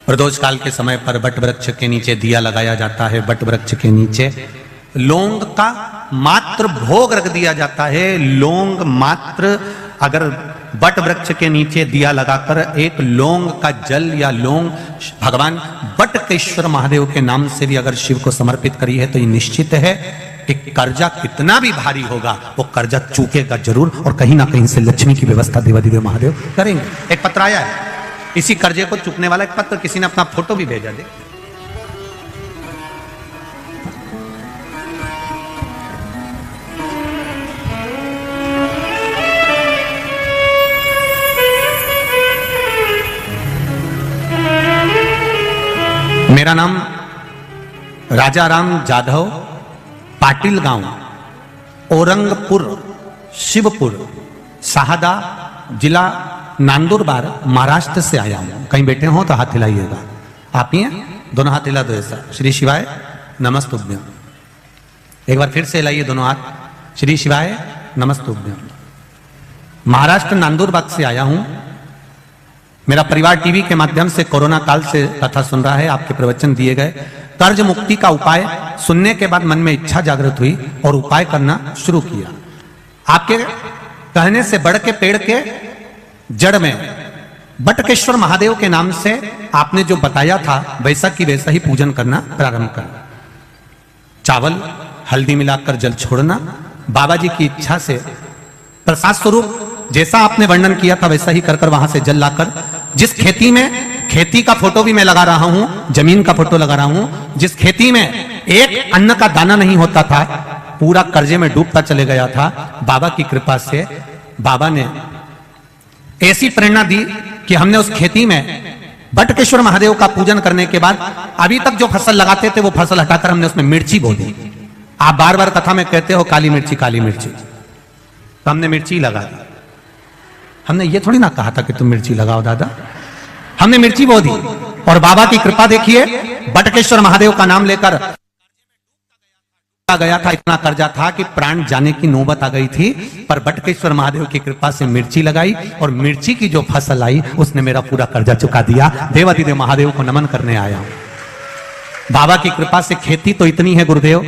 प्रदोष काल के समय पर वट वृक्ष के नीचे दिया लगाया जाता है। वट वृक्ष के नीचे लौंग का मात्र भोग रख दिया जाता है। लौंग मात्र, अगर वट वृक्ष के नीचे दिया लगाकर एक लौंग का जल या लौंग भगवान वटकेश्वर महादेव के नाम से भी अगर शिव को समर्पित करी है तो ये निश्चित है कि कर्जा कितना भी भारी होगा वो कर्जा चूकेगा जरूर, और कहीं ना कहीं से लक्ष्मी की व्यवस्था देवादिदेव महादेव करेंगे। एक पत्र आया है, इसी कर्जे को चूकने वाला एक पत्र, किसी ने अपना फोटो भी भेजा। दे मेरा नाम राजाराम जाधव, पाटिल गांव, औरंगपुर, शिवपुर, शाहदा, जिला नंदुरबार, महाराष्ट्र से आया हूं। कहीं बैठे हो तो हाथ हिलाइएगा। आप ही हैं? दोनों हाथ हिला दो ऐसा। श्री शिवाय नमस्तुभ्यम। एक बार फिर से हिलाइए दोनों हाथ। श्री शिवाय नमस्तुभ्यम। महाराष्ट्र नंदुरबार से आया हूं। मेरा परिवार टीवी के माध्यम से कोरोना काल से कथा सुन रहा है। आपके प्रवचन दिए गए कर्ज मुक्ति का उपाय सुनने के बाद मन में इच्छा जागृत हुई और उपाय करना शुरू किया। आपके कहने से बढ़ के पेड़ के जड़ में वटकेश्वर महादेव के नाम से आपने जो बताया था वैसा की वैसा ही पूजन करना प्रारंभ कर। चावल हल्दी मिलाकर जल छोड़ना, बाबा जी की इच्छा से प्रसाद स्वरूप जैसा आपने वर्णन किया था वैसा ही कर वहां से जल लाकर, जिस खेती में, खेती का फोटो भी मैं लगा रहा हूं, जमीन का फोटो लगा रहा हूं, जिस खेती में एक अन्न का दाना नहीं होता था, पूरा कर्जे में डूबता चले गया था, बाबा की कृपा से बाबा ने ऐसी प्रेरणा दी कि हमने उस खेती में वटकेश्वर महादेव का पूजन करने के बाद अभी तक जो फसल लगाते थे वो फसल हटाकर हमने उसमें मिर्ची बो दी। आप बार बार कथा में कहते हो काली मिर्ची काली मिर्ची, तो हमने मिर्ची लगा दी। हमने ये थोड़ी ना कहा था कि तुम मिर्ची लगाओ दादा, हमने मिर्ची बो दी। और बाबा की कृपा देखिए, वटकेश्वर महादेव का नाम लेकर गया था, इतना कर्जा था कि प्राण जाने की नौबत आ गई थी, पर वटकेश्वर महादेव की कृपा से मिर्ची लगाई और मिर्ची की जो फसल आई उसने मेरा पूरा कर्जा चुका दिया। देवादिदेव महादेव को नमन करने आया हूं। बाबा की कृपा से खेती तो इतनी है गुरुदेव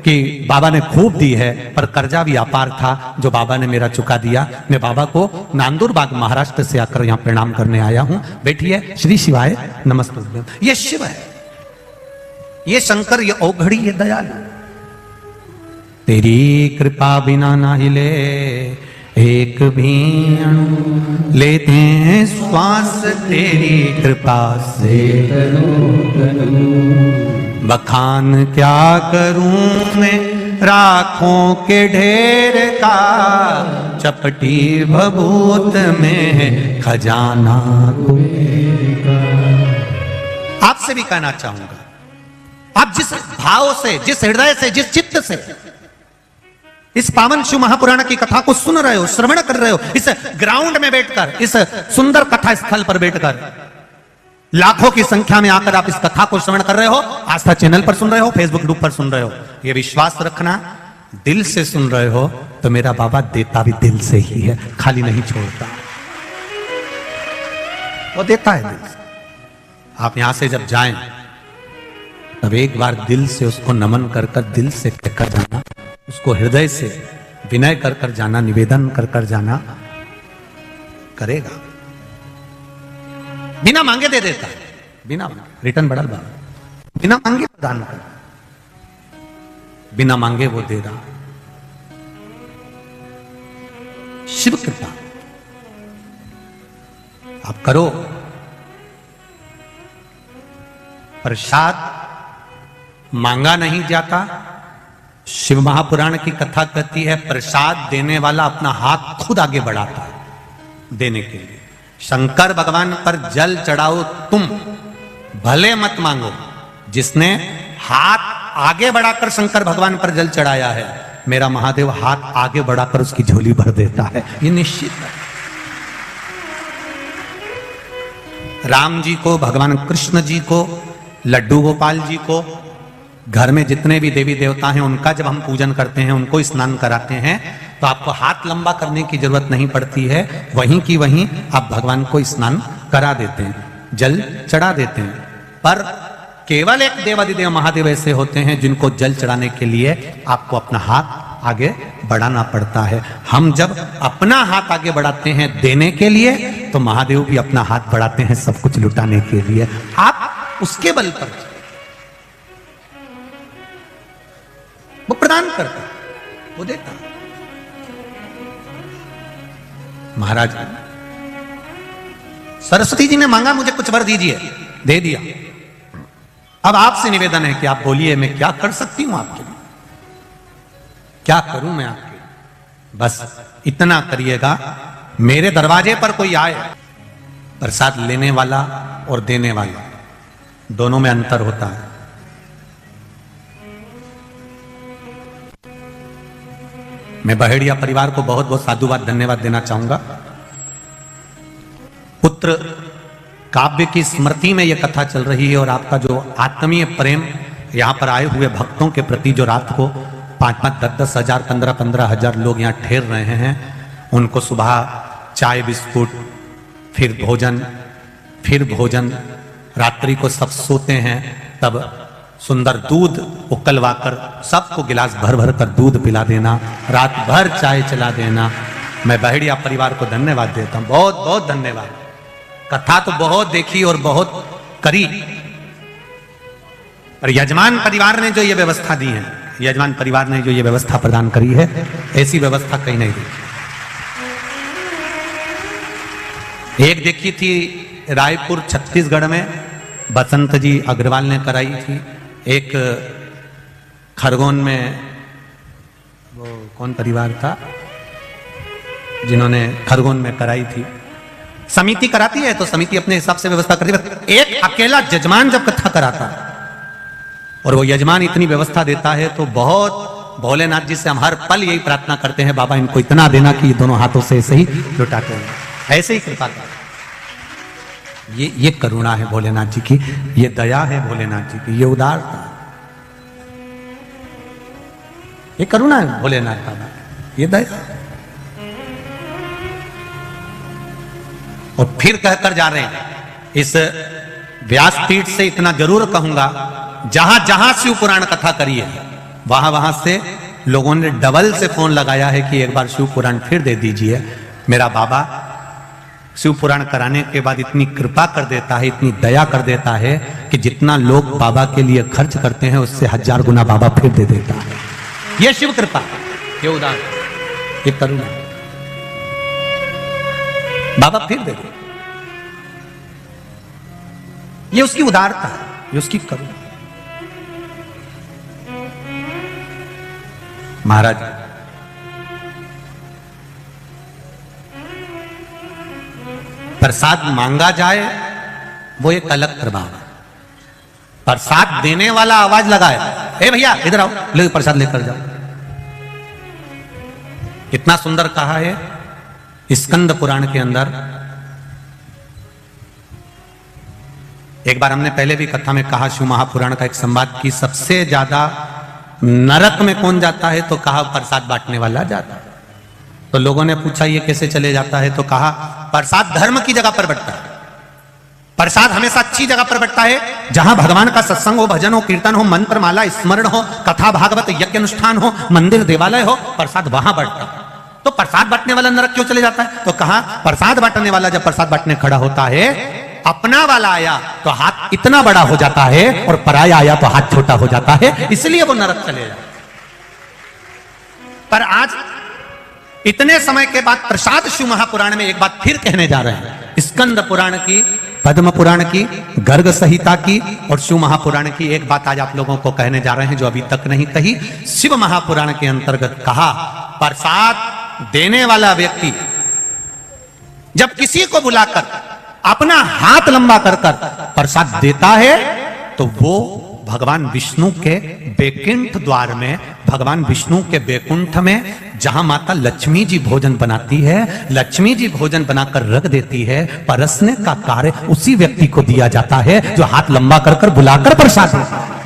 कि बाबा ने खूब दी है, पर कर्जा भी अपार था जो बाबा ने मेरा चुका दिया। मैं बाबा को नंदुरबार महाराष्ट्र से आकर यहाँ प्रणाम करने आया हूँ। बैठिए। श्री शिवाय नमस्तुभ्यम। ये शिव है, ये शंकर, ये औघड़ी, ये दयालु। तेरी कृपा बिना ना हिले एक भी अणु, लेते हैं श्वास तेरी कृपा से। बखान क्या करूं मैं राखों के ढेर का, चपटी भभूत में खजाना का। आपसे भी कहना चाहूंगा, आप जिस भाव से, जिस हृदय से, जिस चित्त से इस पावन शिव महापुराण की कथा को सुन रहे हो, श्रवण कर रहे हो, इस ग्राउंड में बैठकर, इस सुंदर कथा स्थल पर बैठकर लाखों की संख्या में आकर आप इस कथा को श्रवण कर रहे हो, आस्था चैनल पर सुन रहे हो, फेसबुक ग्रुप पर सुन रहे हो, ये विश्वास रखना, दिल से सुन रहे हो तो मेरा बाबा देता भी दिल से ही है, खाली नहीं छोड़ता, वो देता है दिल से। आप यहां से जब जाएं तब एक बार दिल से उसको नमन कर कर, दिल से कहकर जाना, उसको हृदय से विनय कर कर जाना, निवेदन कर कर जाना, करेगा। बिना मांगे दे देता है, बिना मांगे। रिटर्न बढ़ल बाबा, बिना मांगे प्रदान कर, बिना मांगे वो दे रहा। शिव कृपा आप करो। प्रसाद मांगा नहीं जाता। शिव महापुराण की कथा कहती है प्रसाद देने वाला अपना हाथ खुद आगे बढ़ाता है देने के लिए। शंकर भगवान पर जल चढ़ाओ तुम, भले मत मांगो। जिसने हाथ आगे बढ़ाकर शंकर भगवान पर जल चढ़ाया है, मेरा महादेव हाथ आगे बढ़ाकर उसकी झोली भर देता है, ये निश्चित है। राम जी को, भगवान कृष्ण जी को, लड्डू गोपाल जी को, घर में जितने भी देवी देवता हैं उनका जब हम पूजन करते हैं, उनको स्नान कराते हैं, तो आपको हाथ लंबा करने की जरूरत नहीं पड़ती है। वहीं की वहीं आप भगवान को स्नान करा देते हैं, जल चढ़ा देते हैं। पर केवल एक देवाधिदेव महादेव ऐसे होते हैं जिनको जल चढ़ाने के लिए आपको अपना हाथ आगे बढ़ाना पड़ता है। हम जब अपना हाथ आगे बढ़ाते हैं देने के लिए, तो महादेव भी अपना हाथ बढ़ाते हैं सब कुछ लुटाने के लिए। आप उसके बल पर वो प्रदान करता, वो देता। महाराज सरस्वती जी ने मांगा मुझे कुछ वर दीजिए, दे दिया। अब आपसे निवेदन है कि आप बोलिए मैं क्या कर सकती हूं आपके लिए, क्या करूं मैं आपके लिए? बस इतना करिएगा, मेरे दरवाजे पर कोई आए, प्रसाद लेने वाला और देने वाला दोनों में अंतर होता है। मैं बहेड़िया परिवार को बहुत बहुत साधुवाद धन्यवाद देना चाहूंगा। पुत्र काव्य की स्मृति में यह कथा चल रही है और आपका जो आत्मीय प्रेम यहां पर आए हुए भक्तों के प्रति, जो रात को 5-5, 10-10 हजार, 15-15 हजार लोग यहां ठहर रहे हैं, उनको सुबह चाय बिस्कुट, फिर भोजन, रात्रि को सब सोते हैं, तब सुंदर दूध उकलवाकर सबको गिलास भर भर कर दूध पिला देना, रात भर चाय चला देना। मैं बहेड़िया परिवार को धन्यवाद देता हूं, बहुत बहुत धन्यवाद। कथा तो बहुत देखी और बहुत करी, पर यजमान परिवार ने जो ये व्यवस्था दी है, यजमान परिवार ने जो ये व्यवस्था प्रदान करी है, ऐसी व्यवस्था कहीं नहीं देखी। एक देखी थी रायपुर छत्तीसगढ़ में, बसंत जी अग्रवाल ने कराई थी। एक खरगोन में, वो कौन परिवार था जिन्होंने खरगोन में कराई थी। समिति कराती है तो समिति अपने हिसाब से व्यवस्था करती है। एक अकेला जजमान जब कथा कराता और वो यजमान इतनी व्यवस्था देता है, तो बहुत भोलेनाथ जी से हम हर पल यही प्रार्थना करते हैं, बाबा इनको इतना देना कि दोनों हाथों से ऐसे ही लुटाते हैं, ऐसे ही कृपा कर। ये करुणा है भोलेनाथ जी की, ये दया है भोलेनाथ जी की, ये उदारता, ये करुणा है भोलेनाथ बाबा, ये दया। और फिर कहकर जा रहे हैं, इस व्यासपीठ से इतना जरूर कहूंगा, जहां जहां शिव पुराण कथा करी है, वहां वहां से लोगों ने डबल से फोन लगाया है कि एक बार शिव पुराण फिर दे दीजिए। मेरा बाबा शिव पुराण कराने के बाद इतनी कृपा कर देता है, इतनी दया कर देता है कि जितना लोग बाबा के लिए खर्च करते हैं उससे 1000 गुना बाबा फिर दे देता है। यह शिव कृपा, ये उदार, ये करुणा, बाबा फिर दे दे, ये उसकी उदारता है, ये उसकी करुणा। महाराज प्रसाद मांगा जाए वो एक अलग प्रभाव है, प्रसाद देने वाला आवाज लगाए, ए भैया इधर आओ, ले प्रसाद लेकर जाओ। कितना सुंदर कहा है स्कंद पुराण के अंदर। एक बार हमने पहले भी कथा में कहा, शिव महापुराण का एक संवाद की, सबसे ज्यादा नरक में कौन जाता है, तो कहा प्रसाद बांटने वाला जाता है। तो लोगों ने पूछा ये कैसे चले जाता है, तो कहा प्रसाद धर्म की जगह पर बंटता है, प्रसाद हमेशा अच्छी जगह पर बंटता है, जहां भगवान का सत्संग हो, भजन हो, कीर्तन हो, मंत्र माला स्मरण हो, कथा भागवत यज्ञ अनुष्ठान हो, मंदिर देवालय हो, प्रसाद वहां बढ़ता है। तो प्रसाद बांटने वाला नरक क्यों चले जाता है, तो कहा प्रसाद बांटने वाला जब प्रसाद बांटने खड़ा होता है, अपना वाला आया तो हाथ इतना बड़ा हो जाता है और पराया आया तो हाथ छोटा हो जाता है, इसलिए वो नरक चले जाता है। पर आज इतने समय के बाद प्रसाद शिव महापुराण में एक बात फिर कहने जा रहे हैं, स्कंद पुराण की, पद्म पुराण की, गर्ग संहिता की और शिव महापुराण की एक बात आज आप लोगों को कहने जा रहे हैं जो अभी तक नहीं कही। शिव महापुराण के अंतर्गत कहा, प्रसाद देने वाला व्यक्ति जब किसी को बुलाकर अपना हाथ लंबा कर कर प्रसाद देता है, तो वो भगवान विष्णु के बैकुंठ द्वार में, भगवान विष्णु के बैकुंठ में, जहां माता लक्ष्मी जी भोजन बनाती है, लक्ष्मी जी भोजन बनाकर रख देती है, परसने का कार्य उसी व्यक्ति को दिया जाता है जो हाथ लंबा कर कर बुलाकर प्रसाद देता है।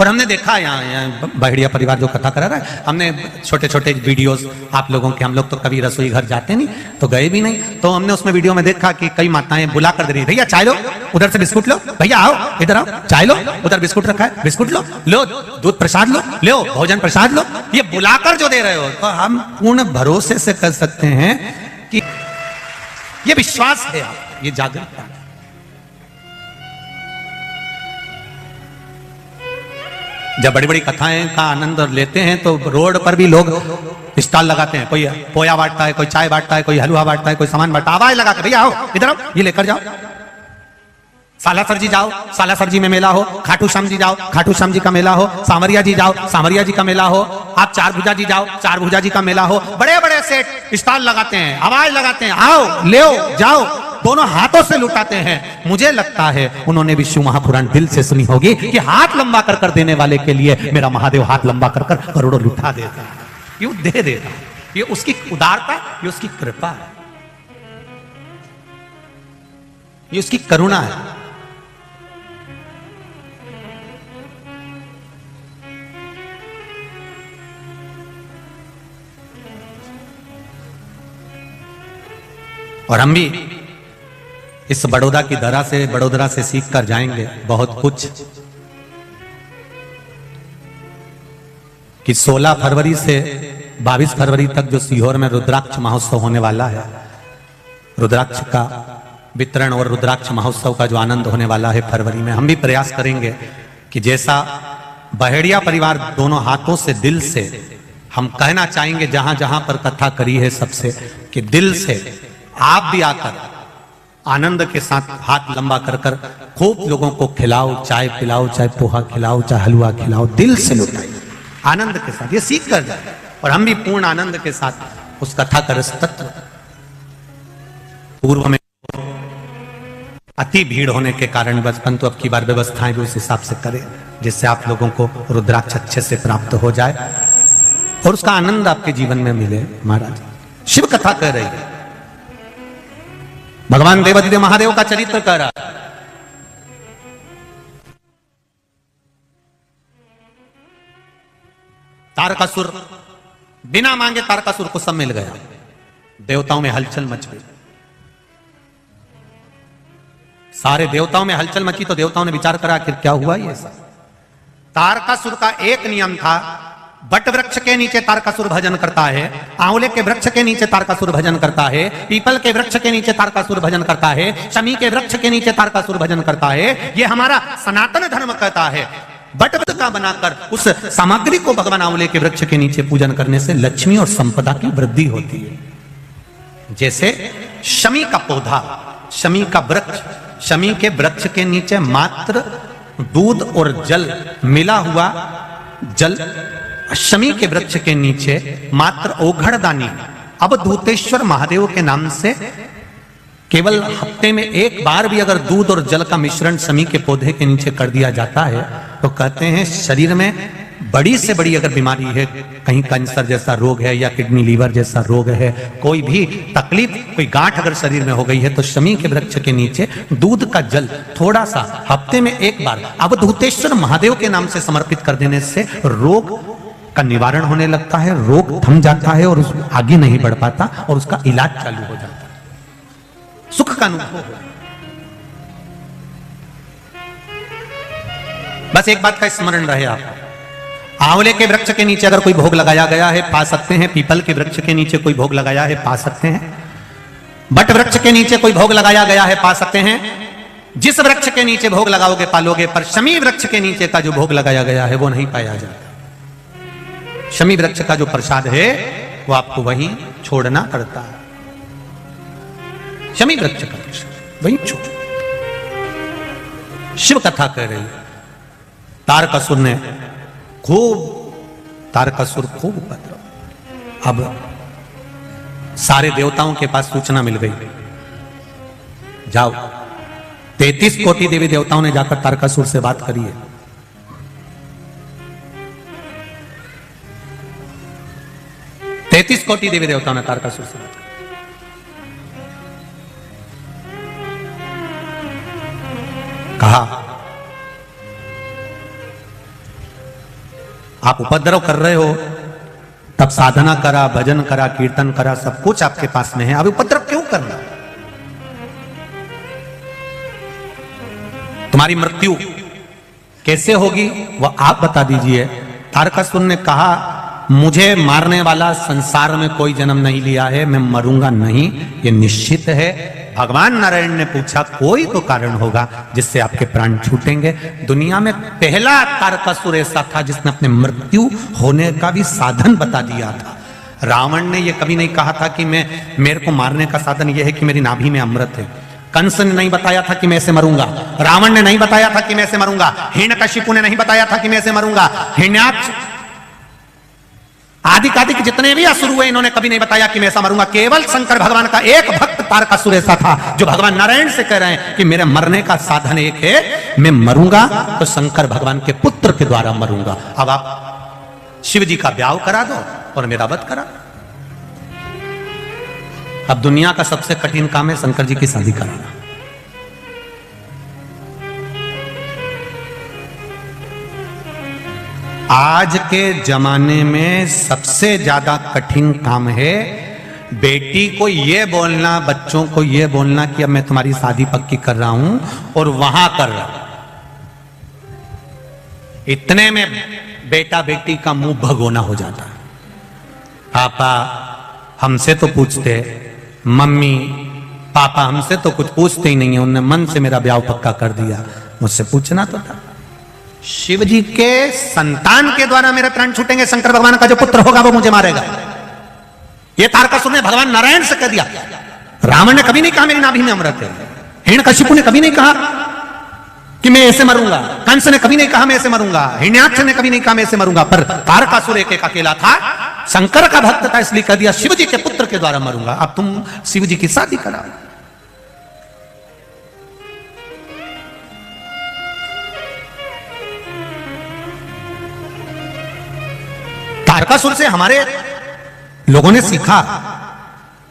और हमने देखा यहाँ बहेड़िया परिवार जो कथा करा रहा है, हमने छोटे छोटे वीडियोस आप लोगों के, हम लोग तो कभी रसोई घर जाते नहीं तो गए भी नहीं, तो हमने उसमें वीडियो में देखा कि कई माताएं बुला कर दे रही, भैया चाय लो, उधर से बिस्कुट लो, भैया आओ इधर आओ चाय लो, उधर बिस्कुट रखा है बिस्कुट लो, लो दूध प्रसाद लो भोजन प्रसाद लो, ये बुलाकर जो दे रहे हो। तो हम पूर्ण भरोसे से कर सकते हैं कि ये विश्वास है, आप ये जागरूकता है। जब बड़ी बड़ी कथाएं का आनंद लेते हैं तो रोड पर भी लोग स्टॉल लगाते हैं, कोई पोया बांटता है, कोई चाय बांटता है, कोई हलवा बांटता है, कोई सामान बांटता है, आवाज लगा के भैया आओ इधर आओ ये लेकर जाओ, सालासर जी जाओ सालासर जी में मेला हो, खाटू श्याम जी जाओ खाटू श्याम जी का मेला हो, सांवरिया जी जाओ सांवरिया जी का मेला हो, आप चार भुजा जी जाओ चार भुजा जी का मेला हो, बड़े बड़े सेट स्टॉल लगाते हैं, आवाज लगाते हैं, आओ ले जाओ, दोनों हाथों से लुटाते हैं। मुझे लगता है उन्होंने भी शिव महापुराण दिल से सुनी होगी कि हाथ लंबा कर देने वाले के लिए मेरा महादेव हाथ लंबा कर करोड़ों लुटा देता है, ये दे देता, ये उसकी उदारता, ये उसकी कृपा है, ये उसकी करुणा है। और हम भी इस बड़ोदरा से सीख कर जाएंगे बहुत कुछ, कि 16 फरवरी से 22 फरवरी तक जो सीहोर में रुद्राक्ष महोत्सव होने वाला है, रुद्राक्ष का वितरण और रुद्राक्ष महोत्सव का जो आनंद होने वाला है फरवरी में, हम भी प्रयास करेंगे कि जैसा बहेड़िया परिवार दोनों हाथों से दिल से, हम कहना चाहेंगे जहां जहां पर कथा करी है सबसे, कि दिल से आप भी आकर आनंद के साथ हाथ लंबा कर खूब लोगों को खिलाओ, चाय पिलाओ, चाहे पोहा खिलाओ, चाहे हलवा खिलाओ, दिल से लुटाइए आनंद के साथ, ये सीख कर जाए। और हम भी पूर्ण आनंद के साथ उस कथा का रस तत्व, पूर्व में अति भीड़ होने के कारण परंतु अब की बार व्यवस्थाएं भी उस हिसाब से करें जिससे आप लोगों को रुद्राक्ष अच्छे से प्राप्त हो जाए और उसका आनंद आपके जीवन में मिले। महाराज शिव कथा कह रही है, भगवान देवाधिदेव महादेव का चरित्र कह रहा है। तारकासुर, बिना मांगे तारकासुर को सब मिल गया, देवताओं में हलचल मच गई, सारे देवताओं में हलचल मची तो देवताओं ने विचार करा कि क्या हुआ ये सब। तारकासुर का एक नियम था, बट वृक्ष के नीचे तारकासुर भजन करता है, आंवले के वृक्ष के नीचे तारकासुर भजन करता है, पीपल के वृक्ष के नीचे तारकासुर भजन करता है, शमी के वृक्ष के नीचे तारकासुर भजन करता है। ये हमारा सनातन धर्म कहता है। बट का बनाकर उस सामग्री को भगवान आंवले के वृक्ष के नीचे पूजन करने से लक्ष्मी और संपदा की वृद्धि होती है। जैसे शमी का पौधा, शमी का वृक्ष, शमी के वृक्ष के नीचे मात्र दूध और जल मिला हुआ जल, शमी के वृक्ष के नीचे मात्र ओघड़दानी, अब दूतेश्वर महादेव के नाम से केवल हफ्ते में एक बार भी अगर दूध और जल का मिश्रण शमी के पौधे के नीचे कर दिया जाता है तो कहते हैं शरीर में बड़ी से बड़ी अगर बीमारी है, कहीं कैंसर जैसा रोग है या किडनी लीवर जैसा रोग है, कोई भी तकलीफ, कोई गांठ अगर शरीर में हो गई है तो शमी के वृक्ष के नीचे दूध का जल थोड़ा सा हफ्ते में एक बार अवधूतेश्वर महादेव के नाम से समर्पित कर देने से रोग का निवारण होने लगता है, रोग थम जाता है और आगे नहीं बढ़ पाता और उसका इलाज चालू हो जाता है, सुख का अनुभव हो। बस एक बात का स्मरण रहे आप, आंवले के वृक्ष के नीचे अगर कोई भोग लगाया गया है पा सकते हैं, पीपल के वृक्ष के नीचे कोई भोग लगाया है पा सकते हैं, बट वृक्ष के नीचे कोई भोग लगाया गया है पा सकते हैं। जिस वृक्ष के नीचे भोग लगाओगे पालोगे, पर शमी वृक्ष के नीचे का जो भोग लगाया गया है वो नहीं पाया जाता। शमी वृक्ष का जो प्रसाद है वो आपको वहीं छोड़ना पड़ता है, शमी वृक्ष का प्रसाद वहीं छोड़। शिव कथा कह रही है, तारकासुर ने तारकासुर खूब उपद्रव। अब सारे देवताओं के पास सूचना मिल गई, जाओ 33 कोटि देवी देवताओं ने जाकर तारकासुर से बात करी है। तैतीस कोटि देवी देवताओं ने तारकासुर से बात करी। कहा आप उपद्रव कर रहे हो, तब साधना करा, भजन करा, कीर्तन करा, सब कुछ आपके पास में है, अब उपद्रव क्यों करना? तुम्हारी मृत्यु कैसे होगी वह आप बता दीजिए। तारकासुर ने कहा मुझे मारने वाला संसार में कोई जन्म नहीं लिया है, मैं मरूंगा नहीं, ये निश्चित है। भगवान नारायण ने पूछा कोई तो कारण होगा जिससे आपके प्राण छूटेंगे। दुनिया में पहला तारकासुर ऐसा था जिसने अपने मृत्यु होने का भी साधन बता दिया था। रावण ने यह कभी नहीं कहा था कि मेरे को मारने का साधन यह है कि मेरी नाभि में अमृत है। कंस ने नहीं बताया था कि मैं ऐसे मरूंगा, रावण ने नहीं बताया था कि मैं ऐसे मरूंगा, हिरण्यकशिपु ने नहीं बताया था कि मैं ऐसे मरूंगा, हिरण्याक्ष आदि कादिक जितने भी असुर हुए इन्होंने कभी नहीं बताया कि मैं ऐसा मरूंगा। केवल शंकर भगवान का एक भक्त तारकासुर ऐसा था जो भगवान नारायण से कह रहे हैं कि मेरे मरने का साधन एक है, मैं मरूंगा तो शंकर भगवान के पुत्र के द्वारा मरूंगा। अब आप शिव जी का ब्याह करा दो और मेरा वध करा। अब दुनिया का सबसे कठिन काम है शंकर जी की शादी कराना। आज के जमाने में सबसे ज्यादा कठिन काम है बेटी को यह बोलना, बच्चों को यह बोलना कि अब मैं तुम्हारी शादी पक्की कर रहा हूं और वहां कर रहा हूं। इतने में बेटा बेटी का मुंह भगोना हो जाता है। पापा हमसे तो पूछते, मम्मी पापा हमसे तो कुछ पूछते ही नहीं है, उन्होंने मन से मेरा ब्याह पक्का कर दिया, मुझसे पूछना तो था। शिव जी के संतान के द्वारा मेरे प्राण छूटेंगे, शंकर भगवान का जो पुत्र होगा वो मुझे मारेगा। ये तारकासुर ने भगवान नारायण से कह दिया। रावण ने कभी नहीं कहा मेरी नाभि में अमृत है, हिरण्यकशिपु ने कभी नहीं कहा कि मैं ऐसे मरूंगा, कंस ने कभी नहीं कहा मैं ऐसे मरूंगा, हिरण्याक्ष ने कभी नहीं कहा मैं ऐसे मरूंगा, पर तारकासुर एक अकेला था, शंकर का भक्त था, इसलिए कह दिया शिव जी के पुत्र के द्वारा मरूंगा। अब तुम शिव जी की शादी कराओ। तारकासुर से हमारे लोगों ने सीखा,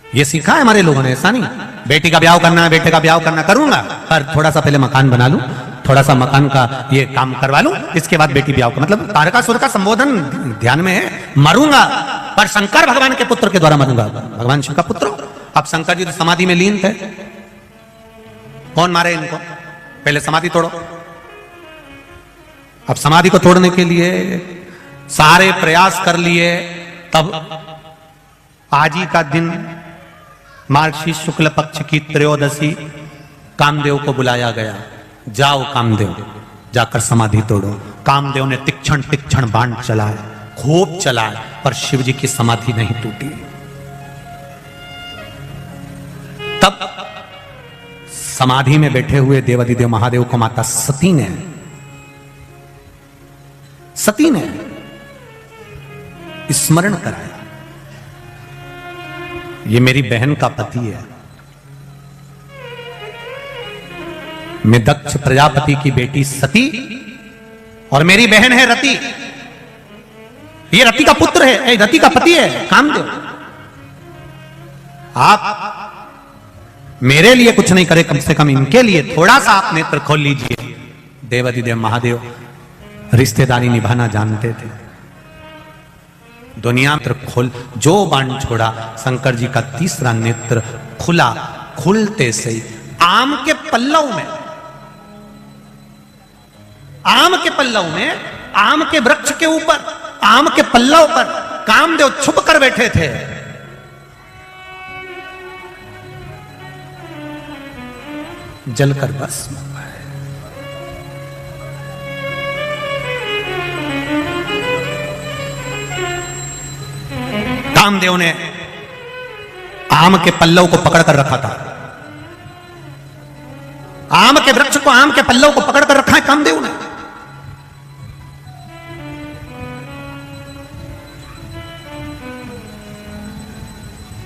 ये सीखा है हमारे लोगों ने, ऐसा नहीं बेटी का ब्याह करना है, बेटे का ब्याह करना, करूंगा पर थोड़ा सा पहले मकान बना लूं, थोड़ा सा मकान का ये काम करवा लूं, इसके बाद बेटी ब्याह का। मतलब तारकासुर का संबोधन ध्यान में है, मरूंगा पर शंकर भगवान के पुत्र के द्वारा मरूंगा। भगवान शिव का पुत्र। अब शंकर जी तो समाधि में लीन थे, कौन मारे इनको? पहले समाधि तोड़ो। अब समाधि को तोड़ने के लिए सारे प्रयास कर लिए, तब आज ही का दिन मार्गशीर्ष शुक्ल पक्ष की त्रयोदशी कामदेव को बुलाया गया। जाओ कामदेव, जाकर समाधि तोड़ो। कामदेव ने तीक्ष्ण तीक्ष्ण बाण चलाए, खूब चलाए, पर शिव जी की समाधि नहीं टूटी। तब समाधि में बैठे हुए देवाधिदेव महादेव को माता सती ने स्मरण कराया, ये मेरी बहन का पति है, मैं दक्ष प्रजापति की बेटी सती और मेरी बहन है रति, ये रति का पुत्र है, रति का पति है कामदेव। आप मेरे लिए कुछ नहीं करे, कम से कम इनके लिए थोड़ा सा आप नेत्र खोल लीजिए। देवाधिदेव महादेव रिश्तेदारी निभाना जानते थे। दुनिया में खोल, जो बाण छोड़ा, शंकर जी का तीसरा नेत्र खुला। खुलते से आम के पल्लव में, आम के वृक्ष के ऊपर, आम के पल्लव पर कामदेव छुप कर बैठे थे। जलकर बस कामदेव ने आम के पल्लव को पकड़ कर रखा था, आम के वृक्ष को, आम के पल्लव को पकड़ कर रखा है कामदेव ने।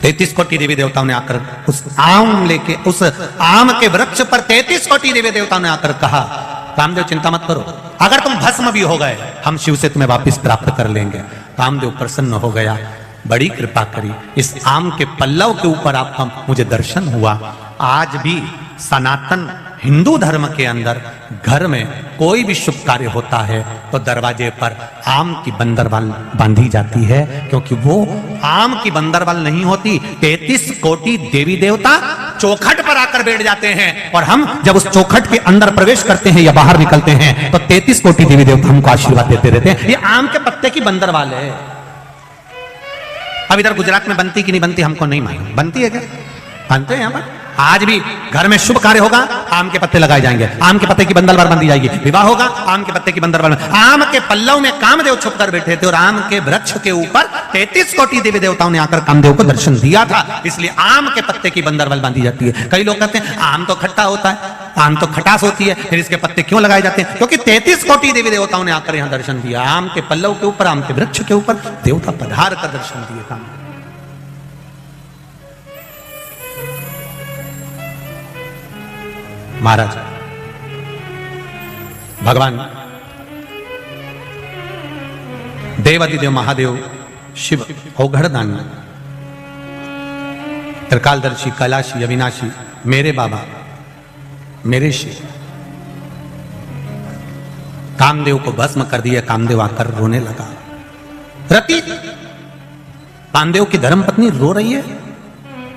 33 कोटि देवी देवताओं ने आकर उस आम लेके, उस आम के वृक्ष पर 33 कोटि देवी देवताओं ने आकर कहा, कामदेव चिंता मत करो, अगर तुम भस्म भी हो गए हम शिव से तुम्हें वापस प्राप्त कर लेंगे। कामदेव प्रसन्न हो गया, बड़ी कृपा करी, इस आम के पल्लव के ऊपर आपका मुझे दर्शन हुआ। आज भी सनातन हिंदू धर्म के अंदर घर में कोई भी शुभ कार्य होता है तो दरवाजे पर आम की बंदरवाल बांधी जाती है, क्योंकि वो आम की बंदरवाल नहीं होती। 33 कोटि देवी देवता चौखट पर आकर बैठ जाते हैं, और हम जब उस चौखट के अंदर प्रवेश करते हैं या बाहर निकलते हैं तो 33 कोटि देवी देवता हमको आशीर्वाद देते रहते हैं। ये आम के पत्ते की बंदरवाल है। अब इधर गुजरात में बनती कि नहीं बनती हमको नहीं मालूम, बनती है क्या? बनते हैं यहाँ पर। आज भी घर में शुभ कार्य होगा, आम के पत्ते लगाए जाएंगे, आम के पत्ते की बंदरवाल बांधी जाएगी। विवाह होगा, आम के पत्ते की बंदरवाल। आम के पल्लव में कामदेव छुप कर बैठे थे, और आम के वृक्ष के ऊपर 33 कोटि देवी देवताओं ने आकर कामदेव को दर्शन दिया था, इसलिए आम के पत्ते की बंदरवाल बांधी जाती है। कई लोग कहते हैं आम तो खट्टा होता है, आम तो खटास होती है, फिर इसके पत्ते क्यों लगाए जाते हैं? क्योंकि 33 कोटि देवी देवताओं ने आकर यहां दर्शन दिया। आम के पल्लव के ऊपर, आम के वृक्ष के ऊपर देवता पधार कर दर्शन दिए था। महाराज भगवान देवादिदेव महादेव शिव औघड़दानी, त्रिकालदर्शी, कैलाशी, अविनाशी, मेरे बाबा, मेरे शिव, कामदेव को भस्म कर दिया। कामदेव आकर रोने लगा। रति, कामदेव की धर्मपत्नी रो रही है,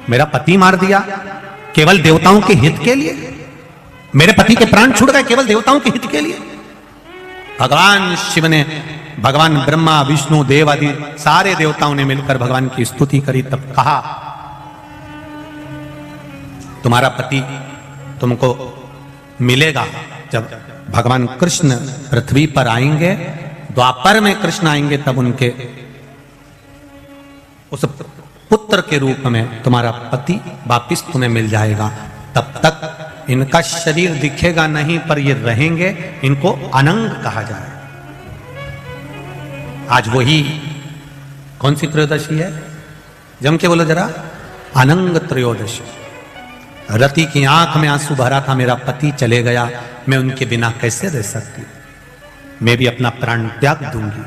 मेरा पति मार दिया केवल देवताओं के हित के लिए, मेरे पति के प्राण छूट गए केवल देवताओं के हित के लिए। भगवान शिव ने, भगवान ब्रह्मा, विष्णु, देव आदि सारे देवताओं ने मिलकर भगवान की स्तुति करी। तब कहा तुम्हारा पति तुमको मिलेगा जब भगवान कृष्ण पृथ्वी पर आएंगे, द्वापर में कृष्ण आएंगे, तब उनके उस पुत्र के रूप में तुम्हारा पति वापिस तुम्हें मिल जाएगा। तब तक इनका शरीर दिखेगा नहीं, पर ये रहेंगे, इनको अनंग कहा जाए। आज वही कौन सी त्रयोदशी है? जम के बोलो जरा, अनंग त्रयोदशी। रति की आंख में आंसू भरा था, मेरा पति चले गया, मैं उनके बिना कैसे रह सकती, मैं भी अपना प्राण त्याग दूंगी।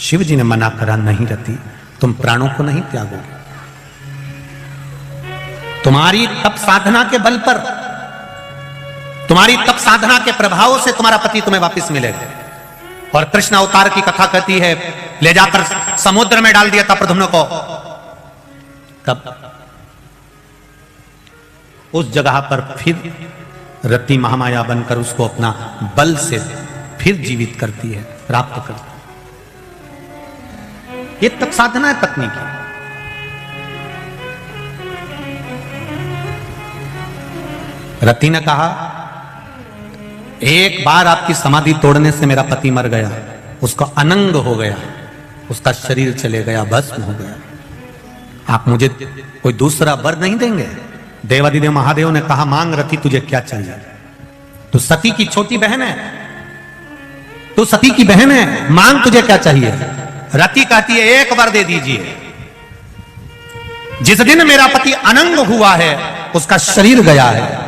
शिव जी ने मना करा, नहीं रति, तुम प्राणों को नहीं त्यागोगे। तुम्हारी तप साधना के बल पर, तुम्हारी तप साधना के प्रभाव से तुम्हारा पति तुम्हें वापस मिलेगा। और कृष्ण अवतार की कथा कहती है, ले जाकर समुद्र में डाल दिया था प्रद्युम्न को, तब उस जगह पर फिर रति महामाया बनकर उसको अपना बल से फिर जीवित करती है, प्राप्त करती है। ये तप साधना है पत्नी की। रति ने कहा, एक बार आपकी समाधि तोड़ने से मेरा पति मर गया, उसका अनंग हो गया, उसका शरीर चले गया, भस्म हो गया। आप मुझे कोई दूसरा वर नहीं देंगे? देवादिदेव महादेव ने कहा, मांग रति, तुझे क्या चाहिए? तू सती की छोटी बहन है, तू सती की बहन है, मांग तुझे क्या चाहिए? रति कहती है, एक वर दे दीजिए। जिस दिन मेरा पति अनंग हुआ है, उसका शरीर गया है,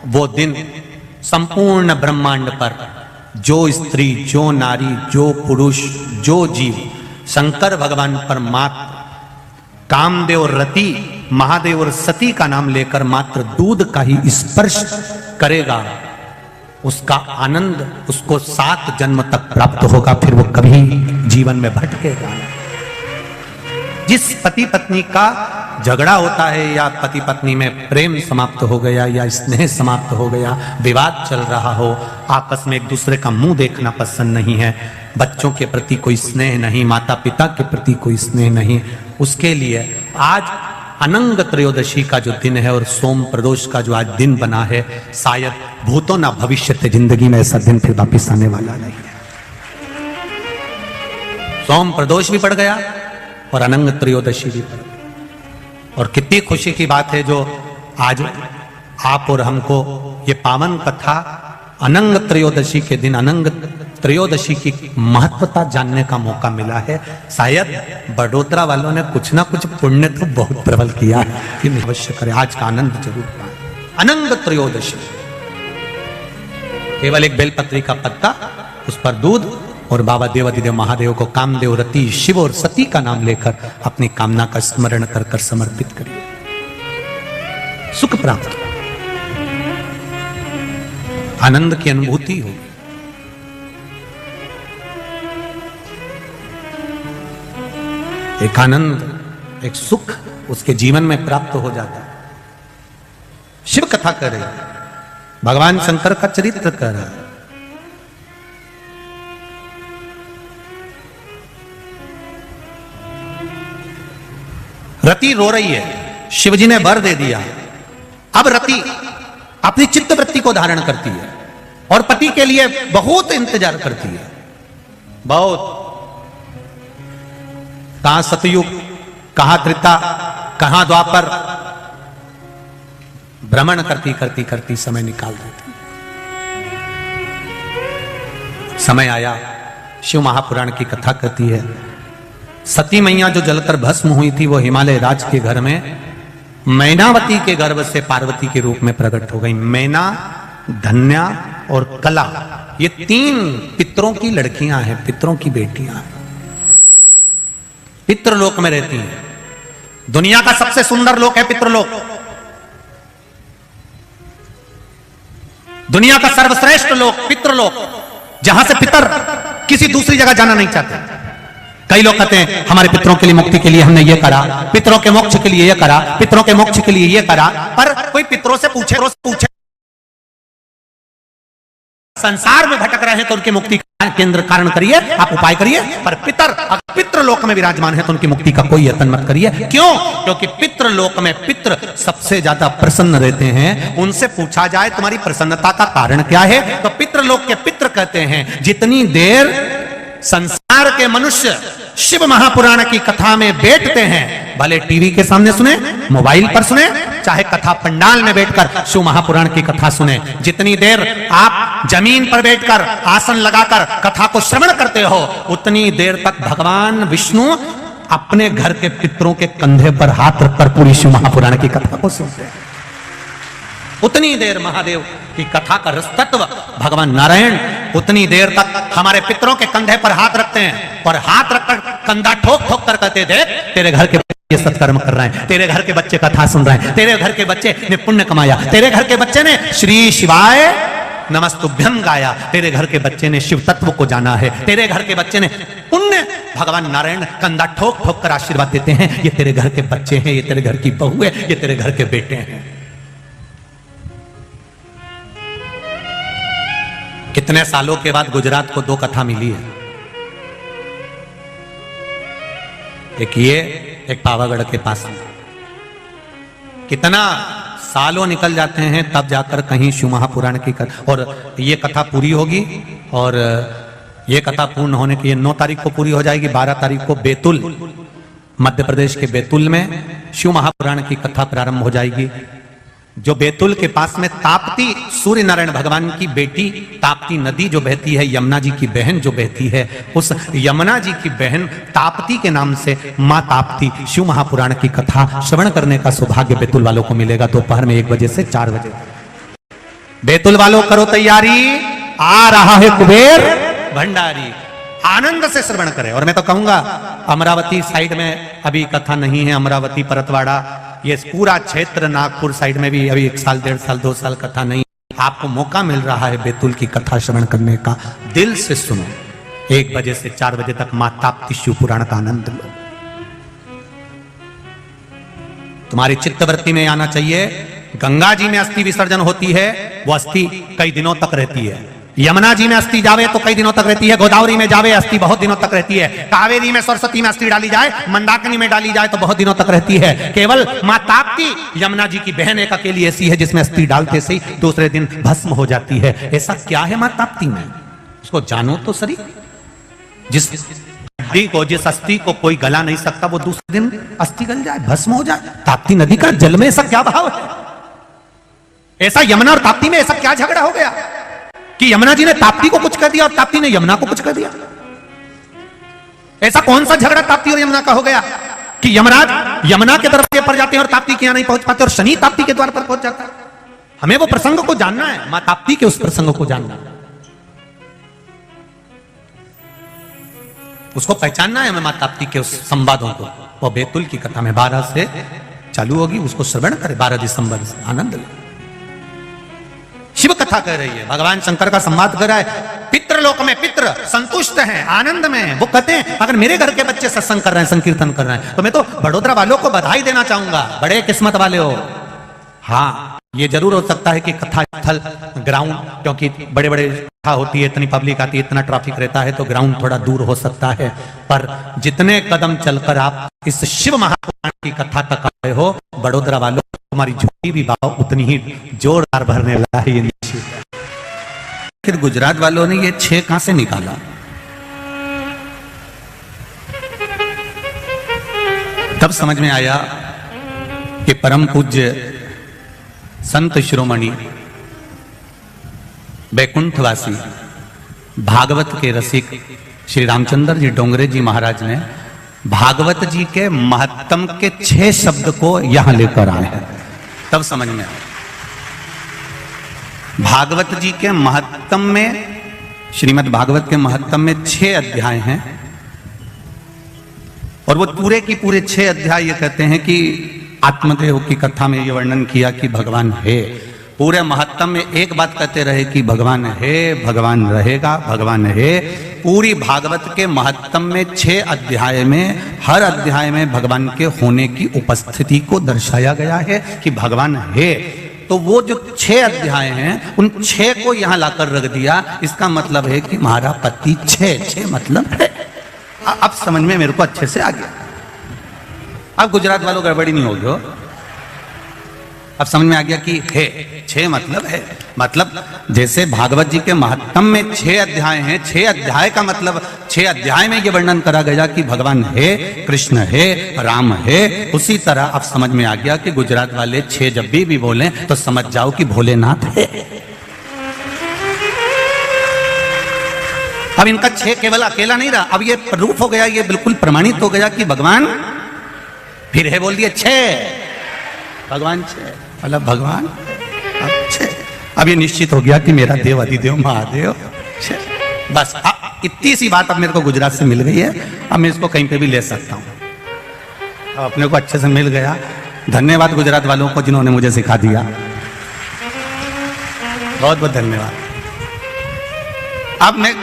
वो दिन संपूर्ण ब्रह्मांड पर जो स्त्री, जो नारी, जो पुरुष, जो जीव शंकर भगवान परमात्मा कामदेव, रति, महादेव और सती का नाम लेकर मात्र दूध का ही स्पर्श करेगा, उसका आनंद उसको 7 जन्म तक प्राप्त होगा, फिर वो कभी जीवन में भटकेगा। जिस पति पत्नी का झगड़ा होता है या पति पत्नी में प्रेम समाप्त हो गया या स्नेह समाप्त हो गया, विवाद चल रहा हो, आपस में एक दूसरे का मुंह देखना पसंद नहीं है, बच्चों के प्रति कोई स्नेह नहीं, माता पिता के प्रति कोई स्नेह नहीं, उसके लिए आज अनंग त्रयोदशी का जो दिन है और सोम प्रदोष का जो आज दिन बना है, शायद भूतो ना भविष्य जिंदगी में ऐसा दिन फिर वापिस आने वाला नहीं है। सोम प्रदोष भी पड़ गया और अनंग त्रयोदशी भी पड़ गई। और कितनी खुशी की बात है जो आज आप और हमको ये पावन कथा अनंग त्रयोदशी के दिन, अनंग त्रयोदशी की महत्वता जानने का मौका मिला है। शायद बड़ोदरा वालों ने कुछ ना कुछ पुण्य तो बहुत प्रबल किया है, कि अवश्य करें, आज का आनंद जरूर पाए। अनंग त्रयोदशी, केवल एक बेलपत्री का पत्ता, उस पर दूध, और बाबा देवादिदेव महादेव को कामदेव, रति, शिव और सती का नाम लेकर अपनी कामना का स्मरण कर कर समर्पित करिए, सुख प्राप्त। आनंद की अनुभूति होगी। एक आनंद, एक सुख उसके जीवन में प्राप्त हो जाता है। शिव कथा कर रहे हैं, भगवान शंकर का चरित्र कर रहा है। रति रो रही है, शिवजी ने वर दे दिया। अब रति अपनी चित्त वृत्ति को धारण करती है और पति के लिए बहुत इंतजार करती है, बहुत। कहां सतयुग, कहां त्रेता, कहां द्वापर, भ्रमण करती करती करती समय निकाल देती। समय आया, शिव महापुराण की कथा कहती है, सती मैया जो जलकर भस्म हुई थी वो हिमालय राज के घर में मैनावती के गर्भ से पार्वती के रूप में प्रकट हो गई। मैना, धन्या और कला, ये 3 पितरों की लड़कियां हैं, पितरों की बेटियां हैं, पितृलोक में रहती हैं। दुनिया का सबसे सुंदर लोक है पितृलोक। दुनिया का सर्वश्रेष्ठ लोक पितृलोक, जहां से पितर किसी दूसरी जगह जाना नहीं चाहते। कई लोग कहते हैं हमारे पितरों के लिए मुक्ति के लिए हमने ये करा, पितरों के मोक्ष के लिए ये करा, पितरों के मोक्ष के लिए ये करा। पर कोई पितरों से पूछे संसार में भटक रहे हैं तो उनकी मुक्ति का केंद्र कारण करिए, आप उपाय करिए। पर पितर अगर पितृलोक में विराजमान है तो उनकी मुक्ति का कोई यत्न मत करिए। क्यों? क्योंकि पितृलोक में पितृ सबसे ज्यादा प्रसन्न रहते हैं। उनसे पूछा जाए तुम्हारी प्रसन्नता का कारण क्या है, तो पितृलोक के पितृ कहते हैं जितनी देर संसार के मनुष्य शिव महापुराण की कथा में बैठते हैं, भले टीवी के सामने सुने, मोबाइल पर सुने, चाहे कथा पंडाल में बैठकर शिव महापुराण की कथा सुने, जितनी देर आप जमीन पर बैठकर आसन लगाकर कथा को श्रवण करते हो, उतनी देर तक भगवान विष्णु अपने घर के पितरों के कंधे पर हाथ रखकर पूरी शिव महापुराण की कथा को सुनते हैं। उतनी देर महादेव की कथा का रस तत्व भगवान नारायण उतनी देर तक हमारे पितरों के कंधे पर हाथ रखते हैं और हाथ रखकर कंधा ठोक ठोक कर कहते, देख तेरे घर के बच्चे सत्कर्म कर रहे हैं, तेरे घर के बच्चे कथा सुन रहे हैं, तेरे घर के बच्चे ने पुण्य कमाया, तेरे घर के बच्चे ने श्री शिवाय नमस्तुभ्यम गाया, तेरे घर के बच्चे ने शिव तत्व को जाना है, तेरे घर के बच्चे ने पुण्य। भगवान नारायण कंधा ठोक ठोक कर आशीर्वाद देते हैं, ये तेरे घर के बच्चे हैं, ये तेरे घर की बहू है, ये तेरे घर के बेटे हैं। कितने सालों के बाद गुजरात को 2 कथा मिली है, एक ये, एक पावागढ़ के पास में। कितना सालों निकल जाते हैं तब जाकर कहीं शिव महापुराण की कथा, और ये कथा पूरी होगी। और ये कथा पूर्ण होने की 9 तारीख को पूरी हो जाएगी। 12 तारीख को बैतूल, मध्य प्रदेश के बैतूल में शिव महापुराण की कथा प्रारंभ हो जाएगी। जो बैतूल के पास में ताप्ती, सूर्य नारायण भगवान की बेटी ताप्ती नदी जो बहती है, यमुना जी की बहन जो बहती है, उस यमुना जी की बहन ताप्ती के नाम से मां ताप्ती शिव महापुराण की कथा श्रवण करने का सौभाग्य बैतूल वालों को मिलेगा। दोपहर में 1 बजे से 4 बजे। बैतूल वालों करो तैयारी, आ रहा है कुबेर भंडारी, आनंद से श्रवण करें। और मैं तो कहूंगा अमरावती साइड में अभी कथा नहीं है, अमरावती परतवाड़ा ये पूरा क्षेत्र, नागपुर साइड में भी अभी 1 साल 1.5 साल 2 साल कथा नहीं। आपको मौका मिल रहा है बैतूल की कथा श्रवण करने का, दिल से सुनो। 1 बजे से 4 बजे तक मां ताप्ती शिव पुराण का आनंद लो। तुम्हारी चित्तवृत्ति में आना चाहिए, गंगा जी में अस्थि विसर्जन होती है, वो अस्थि कई दिनों तक रहती है। यमुना जी में अस्थि जावे तो कई दिनों तक रहती है, गोदावरी में जावे अस्थि बहुत दिनों तक रहती है, कावेरी में सरस्वती में अस्थि डाली जाए, मंदाकिनी में डाली जाए तो बहुत दिनों तक रहती है। केवल मां ताप्ती यमुना जी की बहन एक अकेली ऐसी है जिसमें अस्थि डालते से ही दूसरे दिन भस्म हो जाती है। ऐसा क्या है मां ताप्ती में, उसको जानो तो सही। जिस हड्डी को, जिस अस्थि को कोई गला नहीं सकता, वो दूसरे दिन अस्थि गल जाए, भस्म हो जाए। ताप्ती नदी का जल में ऐसा क्या भाव है? ऐसा यमुना और ताप्ती में ऐसा क्या झगड़ा हो गया कि यमुना जी ने ताप्ती को कुछ कर दिया और ताप्ती ने यमुना को कुछ कर दिया? ऐसा कौन सा झगड़ा ताप्ती और यमुना का हो गया कि यमराज यमुना के दरवाजे पर जाते हैं और ताप्ती के यहां नहीं पहुंच पाते, और शनि ताप्ती के द्वार पर पहुंच जाता है? हमें वो प्रसंग को जानना है, मां ताप्ती के उस प्रसंग को जानना है, उसको पहचानना है हमें, मां ताप्ती के उस संवादों को। वो बैतूल की कथा में 12 से चालू होगी, उसको श्रवण करें 12 दिसंबर से, आनंद ले। शिव कथा कथा कह रही है, भगवान शंकर का संवाद कर रहा है। पितृलोक में पितृ संतुष्ट हैं, आनंद में हैं। वो कहते हैं अगर मेरे घर के बच्चे सत्संग कर रहे हैं, संकीर्तन कर रहे हैं, तो मैं तो बड़ोदरा वालों को बधाई देना चाहूंगा, बड़े किस्मत वाले हो। हाँ, ये जरूर हो सकता है कि कथा स्थल ग्राउंड, क्योंकि बड़े बड़े कथा होती है, इतनी पब्लिक आती है, इतना ट्रैफिक रहता है, तो ग्राउंड थोड़ा दूर हो सकता है। पर जितने कदम चलकर आप इस शिव महापुराण की कथा तक आए हो, बड़ोदरा वालों, तुम्हारी झोली भी भाव उतनी ही जोरदार भरने लगा है, ये निश्चित है। फिर गुजरात वालों ने ये 6 कहां से निकाला? तब समझ में आया कि परम पूज्य संत शिरोमणि बैकुंठवासी भागवत के रसिक श्री रामचंद्र जी डोंगरे जी महाराज ने भागवत जी के महत्तम के 6 शब्द को यहां लेकर आए हैं। तब समझ में आया भागवत जी के महत्तम में, श्रीमद् भागवत के महत्तम में 6 अध्याय हैं, और वो पूरे की पूरे 6 अध्याय ये कहते हैं कि आत्मदेव की कथा में ये वर्णन किया कि भगवान है। पूरे महत्तम में एक बात कहते रहे कि भगवान है, भगवान रहेगा, भगवान है। पूरी भागवत के महत्तम में 6 अध्याय में, हर अध्याय में भगवान के होने की उपस्थिति को दर्शाया गया है कि भगवान है। तो वो जो 6 अध्याय हैं, उन 6 को यहां लाकर रख दिया। इसका मतलब है कि महारा पति 6 मतलब है। अब समझ में मेरे को अच्छे से आ गया। अब गुजरात वालों गड़बड़ी नहीं होगी। अब समझ में आ गया कि है, 6 मतलब है। मतलब जैसे भागवत जी के महत्तम में 6 अध्याय हैं, 6 अध्याय का मतलब 6 अध्याय में ये वर्णन करा गया कि भगवान है, कृष्ण है, राम है। उसी तरह अब समझ में आ गया कि गुजरात वाले 6 जब भी बोले तो समझ जाओ कि भोलेनाथ है। अब इनका 6 केवल अकेला नहीं रहा, अब ये प्रूफ हो गया, ये बिल्कुल प्रमाणित हो गया कि भगवान फिर है, बोल दिए 6 भगवान 6 मतलब भगवान अब 6। अब ये निश्चित हो गया कि मेरा देव अधिदेव महादेव 6। बस इतनी सी बात अब मेरे को गुजरात से मिल गई है। अब मैं इसको कहीं पे भी ले सकता हूँ। अब अपने को अच्छे से मिल गया। धन्यवाद गुजरात वालों को जिन्होंने मुझे सिखा दिया, बहुत बहुत धन्यवाद। अब मैं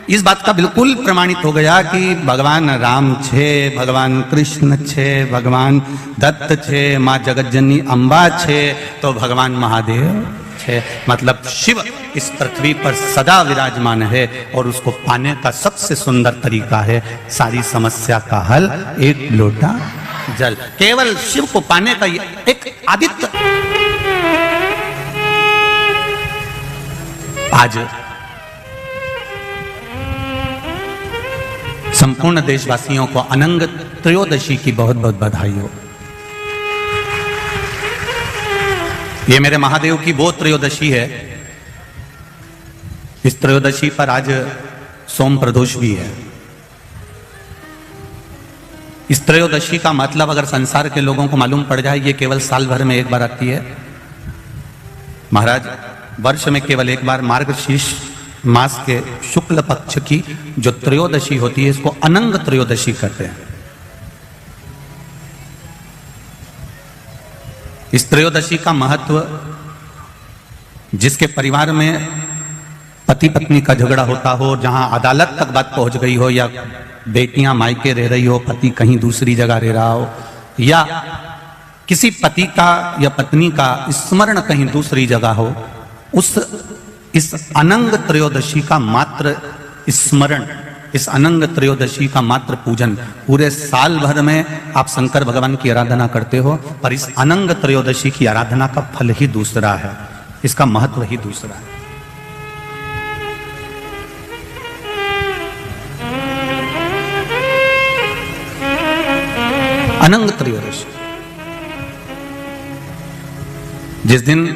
इस बात का बिल्कुल प्रमाणित हो गया कि भगवान राम 6, भगवान कृष्ण 6, भगवान दत्त 6, माँ जगतजननी अम्बा 6, तो भगवान महादेव 6। मतलब शिव इस पृथ्वी पर सदा विराजमान है, और उसको पाने का सबसे सुंदर तरीका है सारी समस्या का हल, एक लोटा जल। केवल शिव को पाने का एक आदित्य। आज संपूर्ण देशवासियों को अनंग त्रयोदशी की बहुत बहुत बधाई हो। ये मेरे महादेव की वो त्रयोदशी है। इस त्रयोदशी पर आज सोम प्रदोष भी है। इस त्रयोदशी का मतलब अगर संसार के लोगों को मालूम पड़ जाए, ये केवल साल भर में एक बार आती है महाराज। वर्ष में केवल एक बार मार्गशीर्ष मास के शुक्ल पक्ष की जो त्रयोदशी होती है, इसको अनंग त्रयोदशी कहते हैं। इस त्रयोदशी का महत्व, जिसके परिवार में पति पत्नी का झगड़ा होता हो, जहां अदालत तक बात पहुंच गई हो, या बेटियां मायके रह रही हो, पति कहीं दूसरी जगह रह रहा हो, या किसी पति का या पत्नी का स्मरण कहीं दूसरी जगह हो, इस अनंग त्रयोदशी का मात्र स्मरण, इस अनंग त्रयोदशी का मात्र पूजन, पूरे साल भर में आप शंकर भगवान की आराधना करते हो, पर इस अनंग त्रयोदशी की आराधना का फल ही दूसरा है, इसका महत्व ही दूसरा है। अनंग त्रयोदशी, जिस दिन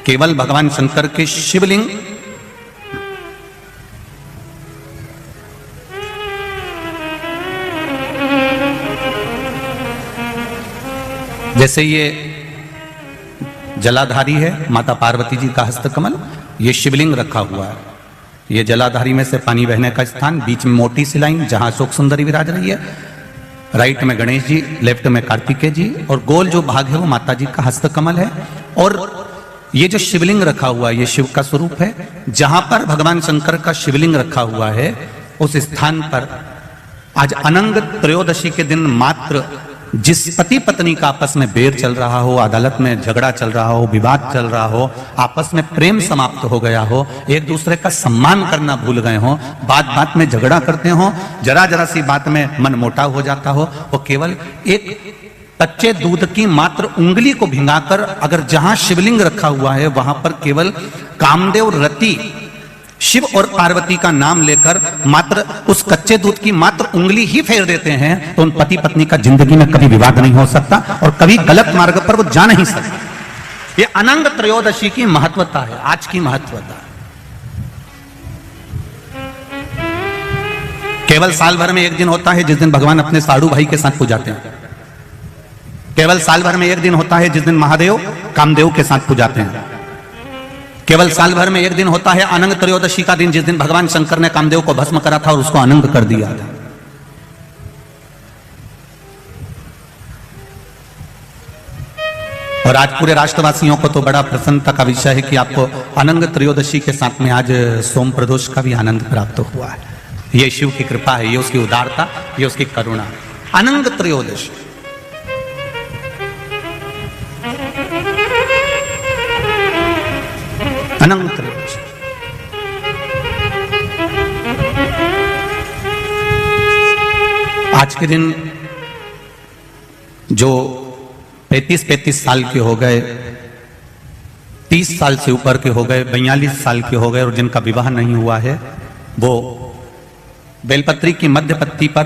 केवल भगवान शंकर के शिवलिंग जैसे ये जलाधारी है माता पार्वती जी का हस्तकमल, ये शिवलिंग रखा हुआ है। ये जलाधारी में से पानी बहने का स्थान, बीच में मोटी सी लाइन जहां अशोक सुंदरी विराज रही है, राइट में गणेश जी, लेफ्ट में कार्तिकेय जी, और गोल जो भाग है वो माता जी का हस्तकमल है। और ये जो शिवलिंग रखा हुआ है ये शिव का स्वरूप है। जहां पर भगवान शंकर का शिवलिंग रखा हुआ है उस स्थान पर आज अनंग त्रयोदशी के दिन मात्र जिस पति पत्नी का आपस में बैर चल रहा हो, अदालत में झगड़ा चल रहा हो, विवाद चल रहा हो, आपस में प्रेम समाप्त हो गया हो, एक दूसरे का सम्मान करना भूल गए हो, बात बात में झगड़ा करते हो, जरा जरा सी बात में मन मोटाव हो जाता हो, वो केवल एक कच्चे दूध की मात्र उंगली को भिंगाकर अगर जहां शिवलिंग रखा हुआ है वहां पर केवल कामदेव रति शिव और पार्वती का नाम लेकर मात्र उस कच्चे दूध की मात्र उंगली ही फेर देते हैं तो उन पति पत्नी का जिंदगी में कभी विवाद नहीं हो सकता और कभी गलत मार्ग पर वो जा नहीं सकते। ये अनंग त्रयोदशी की महत्वता है, आज की महत्वता। केवल साल भर में एक दिन होता है जिस दिन भगवान अपने साड़ू भाई के साथ पूजाते हैं। केवल साल भर में एक दिन होता है जिस दिन महादेव कामदेव के साथ पूजाते हैं। केवल साल भर में एक दिन होता है अनंग त्रयोदशी का दिन जिस दिन भगवान शंकर ने कामदेव को भस्म करा था और उसको अनंग कर दिया था। और आज पूरे राष्ट्रवासियों को तो बड़ा प्रसन्नता का विषय है कि आपको अनंग त्रयोदशी के साथ में आज सोम प्रदोष का भी आनंद प्राप्त हुआ है। ये शिव की कृपा है, ये उसकी उदारता, ये उसकी करुणा। अनंग त्रयोदशी अनंग त्रयोदशी आज के दिन जो 35 साल के हो गए, 30 साल से ऊपर के हो गए, 42 साल के हो गए और जिनका विवाह नहीं हुआ है वो बेलपत्री की मध्य पत्ती पर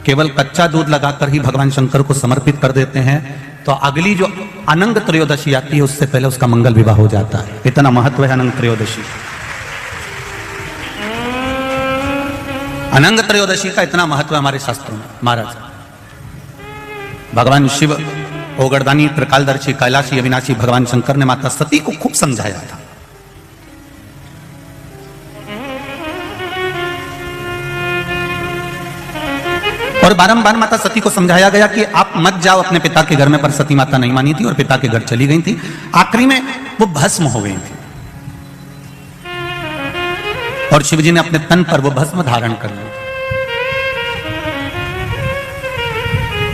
केवल कच्चा दूध लगाकर ही भगवान शंकर को समर्पित कर देते हैं तो अगली जो अनंग त्रयोदशी आती है उससे पहले उसका मंगल विवाह हो जाता है। इतना महत्व है अनंग त्रयोदशी। अनंग त्रयोदशी का इतना महत्व है हमारे शास्त्रों में। महाराज भगवान शिव ओगरदानी त्रिकालदर्शी कैलाशी अविनाशी भगवान शंकर ने माता सती को खूब समझाया था। और बारंबार माता सती को समझाया गया कि आप मत जाओ अपने पिता के घर में, पर सती माता नहीं मानी थी और पिता के घर चली गई थी। आखिरी में वो भस्म हो गई थी और शिवजी ने अपने तन पर वो भस्म धारण कर लिया।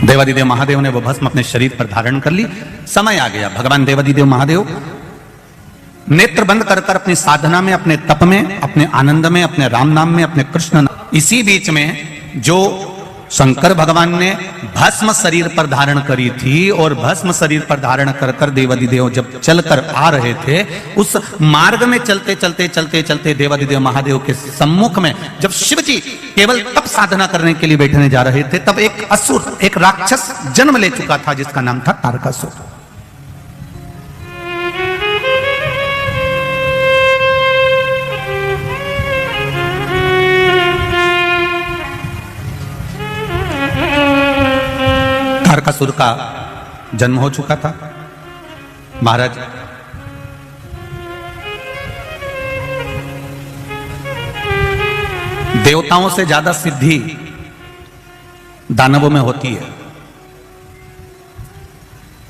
देवादिदेव महादेव ने वो भस्म अपने शरीर पर धारण कर ली। समय आ गया, भगवान देवादिदेव महादेव नेत्र बंद कर कर अपनी साधना में, अपने तप में, अपने आनंद में, अपने राम नाम में, अपने कृष्ण नाम। इसी बीच में जो शंकर भगवान ने भस्म शरीर पर धारण करी थी और भस्म शरीर पर धारण कर कर देवादिदेव जब चलकर आ रहे थे, उस मार्ग में चलते चलते चलते चलते देवादिदेव महादेव के सम्मुख में जब शिव जी केवल तप साधना करने के लिए बैठने जा रहे थे तब एक असुर, एक राक्षस जन्म ले चुका था जिसका नाम था तारकासुर। तारकासुर का जन्म हो चुका था। महाराज देवताओं से ज्यादा सिद्धि दानवों में होती है।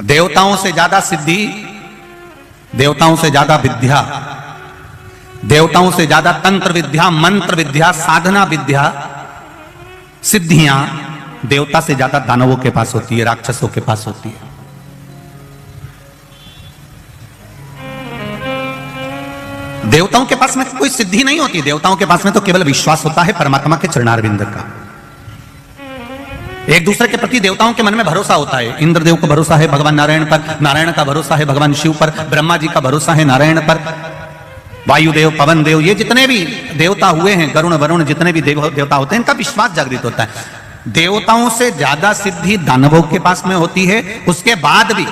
देवताओं से ज्यादा सिद्धि, देवताओं से ज्यादा विद्या, देवताओं से ज्यादा तंत्र विद्या, मंत्र विद्या, साधना विद्या, सिद्धियां देवता से ज्यादा दानवों के पास होती है, राक्षसों के पास होती है। देवताओं के पास में कोई सिद्धि नहीं होती, देवताओं के पास में तो केवल विश्वास होता है परमात्मा के चरणारविंद का। एक दूसरे के प्रति देवताओं के मन में भरोसा होता है। इंद्रदेव को भरोसा है भगवान नारायण पर, नारायण का भरोसा है भगवान शिव पर, ब्रह्मा जी का भरोसा है नारायण पर, वायुदेव, पवन देव, ये जितने भी देवता हुए हैं, गरुण वरुण, जितने भी देवता होते हैं, इनका विश्वास जागृत होता है। देवताओं से ज्यादा सिद्धि दानवों के पास में होती है। उसके बाद भी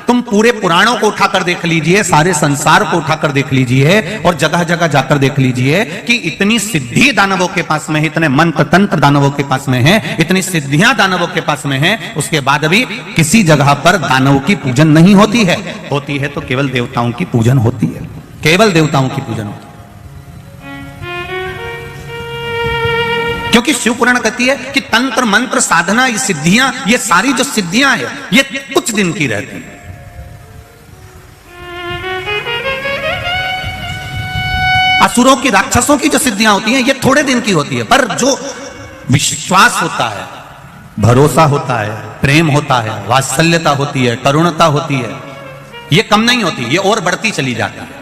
तुम पूरे पुराणों को उठाकर देख लीजिए, सारे संसार को उठाकर देख लीजिए और जगह जगह जाकर देख लीजिए कि इतनी सिद्धि दानवों के पास में है, इतने मंत्र तंत्र दानवों के पास में है, इतनी सिद्धियां दानवों के पास में है, उसके बाद भी किसी जगह पर दानवों की पूजन नहीं होती है। होती है तो केवल देवताओं की पूजन होती है, केवल देवताओं की पूजन होती है। क्योंकि शिव पुराण कहती है कि तंत्र मंत्र साधना, ये सिद्धियां, ये सारी जो सिद्धियां है ये कुछ दिन की रहती है। असुरों की, राक्षसों की जो सिद्धियां होती हैं ये थोड़े दिन की होती है, पर जो विश्वास होता है, भरोसा होता है, प्रेम होता है, वात्सल्यता होती है, करुणता होती है, ये कम नहीं होती, ये और बढ़ती चली जाती है।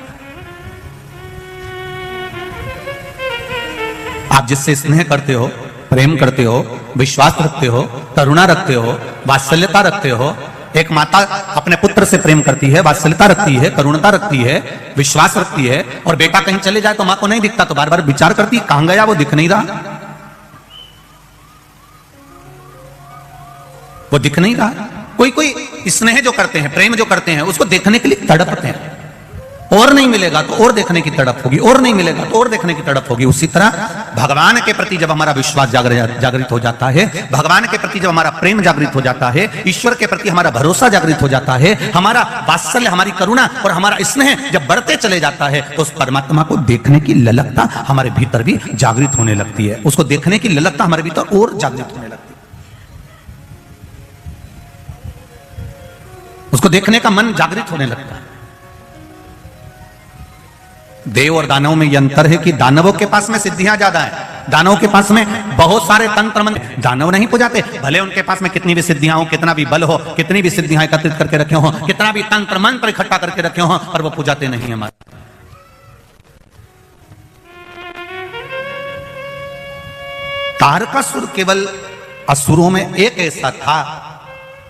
आप जिससे स्नेह करते हो, प्रेम करते हो, विश्वास रखते हो, करुणा रखते हो, वात्सल्यता रखते हो, एक माता अपने पुत्र से प्रेम करती है, वात्सल्यता रखती है, करुणता रखती है, विश्वास रखती है, और बेटा कहीं चले जाए तो मां को नहीं दिखता तो बार बार विचार करती है कहां गया, वो दिख नहीं रहा, वो दिख नहीं रहा। कोई कोई स्नेह जो करते हैं, प्रेम जो करते हैं, उसको देखने के लिए तड़पते हैं, और नहीं मिलेगा तो और देखने की तड़प होगी, और नहीं मिलेगा तो और देखने की तड़प होगी। उसी तरह भगवान के प्रति जब हमारा विश्वास जागृत हो जाता है, भगवान के प्रति जब हमारा प्रेम जागृत हो जाता है, ईश्वर के प्रति हमारा भरोसा जागृत हो जाता है, हमारा वात्सल्य, हमारी करुणा और हमारा स्नेह जब बढ़ते चले जाता है, तो उस परमात्मा को देखने की ललकता हमारे भीतर भी जागृत होने लगती है, उसको देखने की ललकता हमारे भीतर और जागृत होने लगती है, उसको देखने का मन जागृत होने लगता है। देव और दानव में यह अंतर है कि दानवों के पास में सिद्धियां ज्यादा है, दानवों के पास में बहुत सारे तंत्र मंत्र, दानव नहीं पूजाते, भले उनके पास में कितनी भी सिद्धियां हो, कितना भी बल हो, कितनी भी सिद्धियां एकत्रित करके रखे हो, कितना भी तंत्र मंत्र इकट्ठा करके रखे हो, पर वो पूजाते नहीं हमारे। तारकासुर केवल असुरों में एक ऐसा था,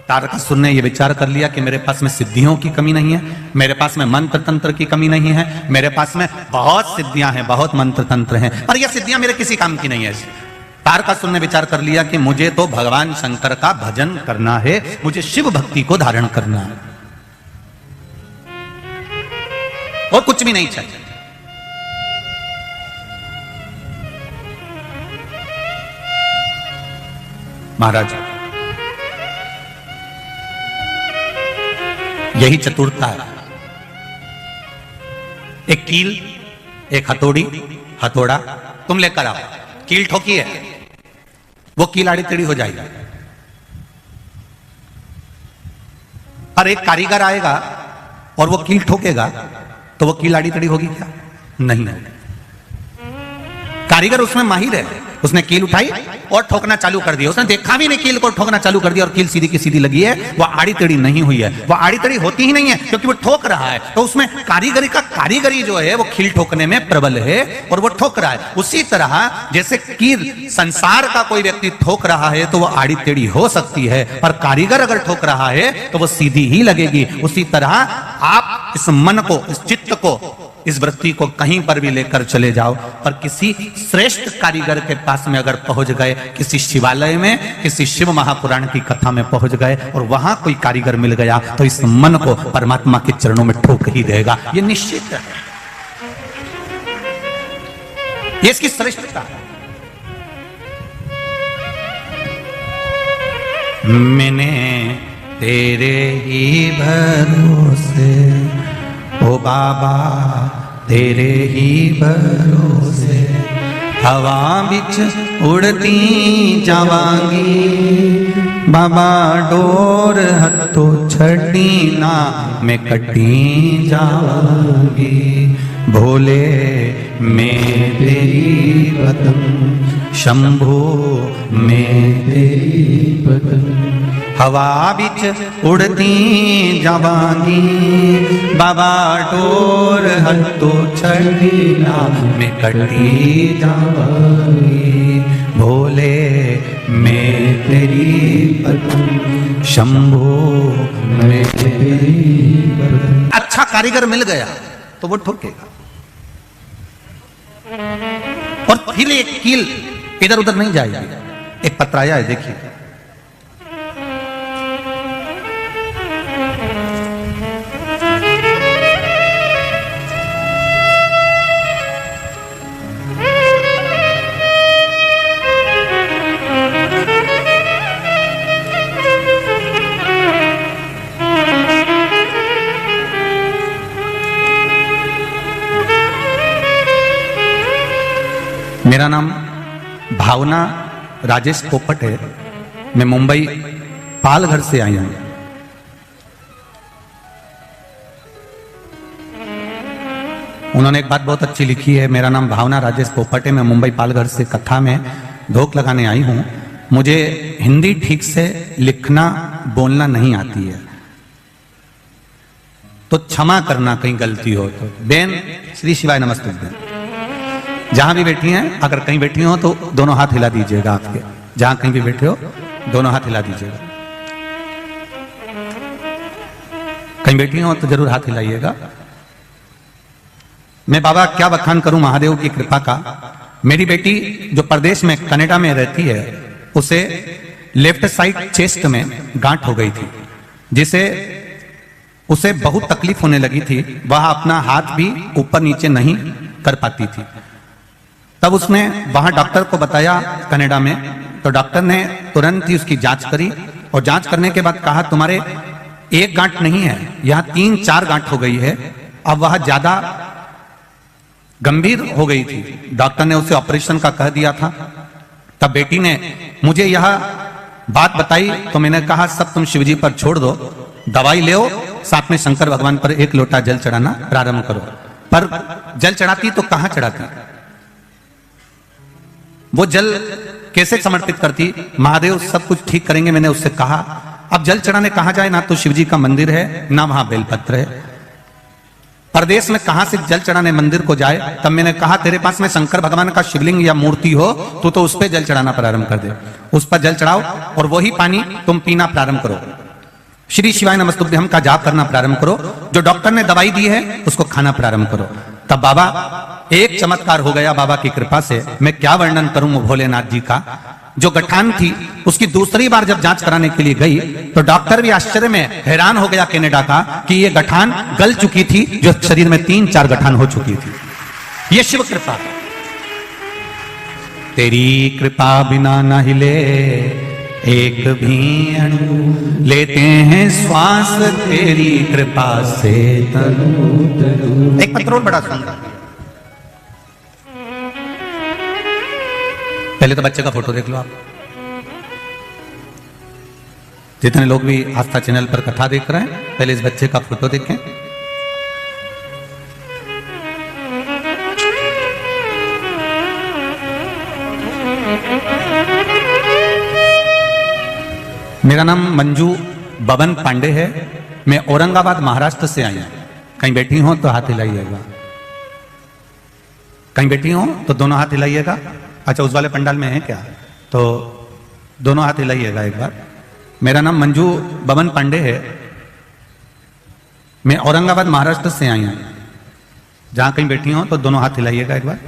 तारकासुर ने यह विचार कर लिया कि मेरे पास में सिद्धियों की कमी नहीं है, मेरे पास में मंत्र तंत्र की कमी नहीं है, मेरे पास में बहुत सिद्धियां हैं, बहुत मंत्र तंत्र हैं, पर यह सिद्धियां मेरे किसी काम की नहीं है। तारकासुर ने विचार कर लिया कि मुझे तो भगवान शंकर का भजन करना है, मुझे शिव भक्ति को धारण करना है, और कुछ भी नहीं चाहिए। महाराज, यही चतुरता है। एक कील, एक हथौड़ी, हथौड़ा तुम लेकर आओ, कील ठोकी है, वो कील आड़ी टेढ़ी हो जाएगी, और एक कारीगर आएगा और वो कील ठोकेगा तो वो कील आड़ी टेढ़ी होगी क्या? नहीं। कारीगर उसमें माहिर है, उसने कील उठाई और ठोकना चालू कर दिया, उसने देखा भी नहीं कील को, ठोकना चालू कर दिया और कील सीधी की सीधी लगी है, वो आड़ी टेढ़ी नहीं हुई है, वो आड़ी टेढ़ी होती ही नहीं है क्योंकि वो ठोक रहा है, तो उसमें कारीगरी जो है वो कील ठोकने में प्रबल है और वो ठोक रहा है। उसी तरह जैसे कील संसार का कोई व्यक्ति ठोक रहा है तो वो आड़ी टेढ़ी हो सकती है, पर कारीगर अगर ठोक रहा है तो वो सीधी ही लगेगी। उसी तरह आप इस मन को, इस चित्त को, इस वृत्ति को कहीं पर भी लेकर चले जाओ, पर किसी श्रेष्ठ कारीगर के पास में अगर पहुंच गए, किसी शिवालय में, किसी शिव महापुराण की कथा में पहुंच गए और वहां कोई कारीगर मिल गया तो इस मन को परमात्मा के चरणों में ठोक ही देगा, ये निश्चित है, ये इसकी श्रेष्ठता है। मैंने तेरे ही भरोसे ओ बाबा, तेरे ही भरोसे हवा बिच उड़ती जावांगी, बाबा डोर हथो छड़ी ना मैं कटी जावांगी, भोले मैं तेरी पदम, शंभो मैं तेरी पदम, हवा बिच उड़ती जावांगी, बाबा डोर हथो छड़ी ना मैं कटी जावांगी, भोले मैं तेरी पदम, शंभो मैं तेरी पदम। अच्छा कारीगर मिल गया तो वो ठोकेगा, और फिर एक कील इधर उधर नहीं जाएगी। एक पत्र आया है, देखिए, मेरा नाम भावना राजेश पोपट है, मैं मुंबई पालघर से आई हूं। उन्होंने एक बात बहुत अच्छी लिखी है, मेरा नाम भावना राजेश पोपटे, मैं मुंबई पालघर से कथा में धोख लगाने आई हूं। मुझे हिंदी ठीक से लिखना बोलना नहीं आती है, तो क्षमा करना कहीं गलती हो तो। बेन श्री शिवाय नमस्ते बेन, जहां भी बैठी हैं, अगर कहीं बैठी हो तो दोनों हाथ हिला दीजिएगा। आपके जहां कहीं भी बैठे हो दोनों हाथ हिला दीजिएगा। कहीं बैठी हो तो जरूर हाथ हिलाइएगा। मैं बाबा क्या बखान करूं महादेव की कृपा का। मेरी बेटी जो प्रदेश में कनाडा में रहती है, उसे लेफ्ट साइड चेस्ट में गांठ हो गई थी, जिसे उसे बहुत तकलीफ होने लगी थी। वह अपना हाथ भी ऊपर नीचे नहीं कर पाती थी। तब उसने वहां डॉक्टर को बताया कनाडा में, तो डॉक्टर ने तुरंत ही उसकी जांच करी और जांच करने के बाद कहा तुम्हारे एक गांठ नहीं है, यहां 3-4 गांठ हो गई है। अब वह ज्यादा गंभीर हो गई थी, डॉक्टर ने उसे ऑपरेशन का कह दिया था। तब बेटी ने मुझे यह बात बताई तो मैंने कहा सब तुम शिवजी पर छोड़ दो, दवाई ले, साथ में शंकर भगवान पर 1 लोटा जल चढ़ाना प्रारंभ करो। पर जल चढ़ाती तो कहां चढ़ाती, वो जल कैसे समर्पित करती। महादेव सब कुछ ठीक करेंगे मैंने उससे कहा। अब जल चढ़ाने कहां जाए, ना तो शिवजी का मंदिर है ना वहां बेलपत्र है। प्रदेश में कहां से जल चढ़ाने मंदिर को जाए। तब मैंने कहा तेरे पास में शंकर भगवान का शिवलिंग या मूर्ति हो तो उस पर जल चढ़ाना प्रारंभ कर दे, उस पर जल चढ़ाओ और वही पानी तुम पीना प्रारंभ करो। श्री शिवाय नमस्तुभ्यम का जाप करना प्रारंभ करो। जो डॉक्टर ने दवाई दी है उसको खाना प्रारंभ करो। तब बाबा एक चमत्कार हो गया बाबा की कृपा से। मैं क्या वर्णन करूं भोलेनाथ जी का। जो गठान थी उसकी दूसरी बार जब जांच कराने के लिए गई तो डॉक्टर भी आश्चर्य में हैरान हो गया कनाडा का कि ये गठान गल चुकी थी, जो शरीर में 3-4 गठान हो चुकी थी। ये शिव कृपा, तेरी कृपा बिना न हिले एक भी अणु, लेते हैं श्वास तेरी कृपा से तनु। एक पत्रों बड़ा सुंदर। पहले तो बच्चे का फोटो देख लो आप। जितने लोग भी आस्था चैनल पर कथा देख रहे हैं, पहले इस बच्चे का फोटो देखें। मेरा नाम मंजू बबन पांडे है, मैं औरंगाबाद महाराष्ट्र से आई हूं। कहीं बैठी हो तो हाथ हिलाइएगा, कहीं बैठी हो तो दोनों हाथ हिलाइएगा। अच्छा उस वाले पंडाल में है क्या, तो दोनों हाथ हिलाइएगा एक बार। मेरा नाम मंजू बबन पांडे है, मैं औरंगाबाद महाराष्ट्र से आई हूं। जहां कहीं बैठी हो तो दोनों हाथ हिलाइएगा एक बार।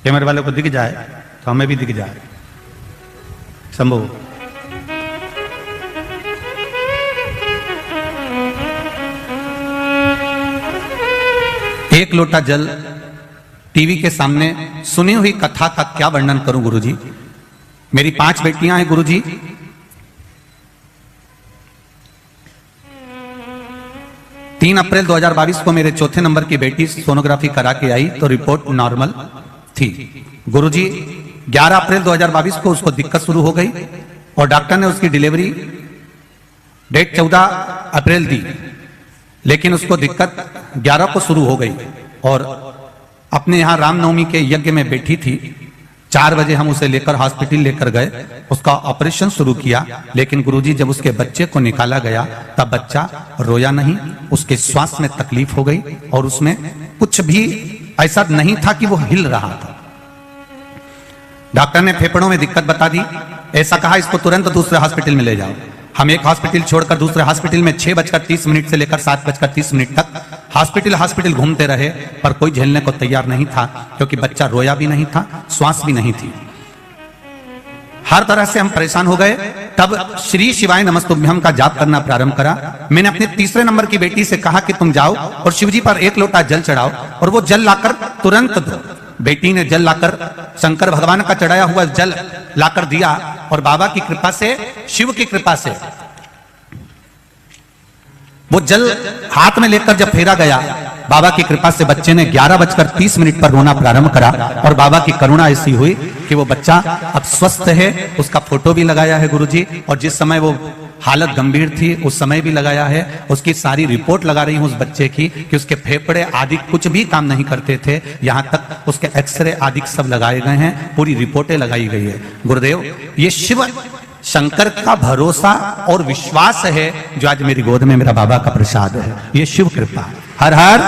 कैमरे वाले को दिख जाए तो हमें भी दिख जाए। शंभू एक लोटा जल टीवी के सामने सुनी हुई कथा का क्या वर्णन करूं गुरुजी। मेरी 5 बेटियां हैं गुरुजी। तीन अप्रैल 2022 को मेरे चौथे नंबर की बेटी सोनोग्राफी करा के आई तो रिपोर्ट नॉर्मल थी गुरुजी। 11 अप्रैल 2022 को उसको दिक्कत शुरू हो गई और डॉक्टर ने उसकी डिलीवरी डेट 14 अप्रैल दी, लेकिन उसको दिक्कत 11 को शुरू हो गई और अपने यहां रामनवमी के यज्ञ में बैठी थी। 4 बजे हम उसे लेकर हॉस्पिटल लेकर गए, उसका ऑपरेशन शुरू किया। लेकिन गुरुजी जब उसके बच्चे को निकाला गया तब बच्चा रोया नहीं, उसके श्वास में तकलीफ हो गई और उसमें कुछ भी ऐसा नहीं था कि वो हिल रहा था। डॉक्टर ने फेफड़ों में दिक्कत बता दी, ऐसा कहा इसको तुरंत दूसरे हॉस्पिटल में ले जाओ। हम एक हॉस्पिटल छोड़कर दूसरे हॉस्पिटल में 6:30 से लेकर 7:30 तक हॉस्पिटल घूमते रहे, पर कोई झेलने को तैयार नहीं था, क्योंकि बच्चा रोया भी नहीं था, श्वास भी नहीं थी। हर तरह से हम परेशान हो गए। तब श्री शिवाय नमस्तुभ्यम का जाप करना प्रारंभ करा। मैंने अपने तीसरे नंबर की बेटी से कहा कि तुम जाओ और शिवजी पर 1 लोटा जल चढ़ाओ और वो जल लाकर तुरंत दो। बेटी ने जल लाकर शंकर भगवान का चढ़ाया हुआ जल लाकर दिया और बाबा की कृपा से, शिव की कृपा से वो जल हाथ में लेकर जब फेरा गया, बाबा की कृपा से बच्चे ने 11:30 पर रोना प्रारंभ करा और बाबा की करुणा ऐसी हुई कि वो बच्चा अब स्वस्थ है। उसका फोटो भी लगाया है गुरुजी, और जिस समय वो हालत गंभीर थी, उस समय भी लगाया है। उसकी सारी रिपोर्ट लगा रही हूं उस बच्चे की कि उसके फेफड़े आदि कुछ भी काम नहीं करते थे, यहां तक उसके एक्सरे आदि सब लगाए गए हैं, पूरी रिपोर्टें लगाई गई है। गुरुदेव, ये शिव शंकर का भरोसा और विश्वास है जो आज मेरी गोद में मेरा बाबा का प्रसाद है। ये शिव कृपा। हर हर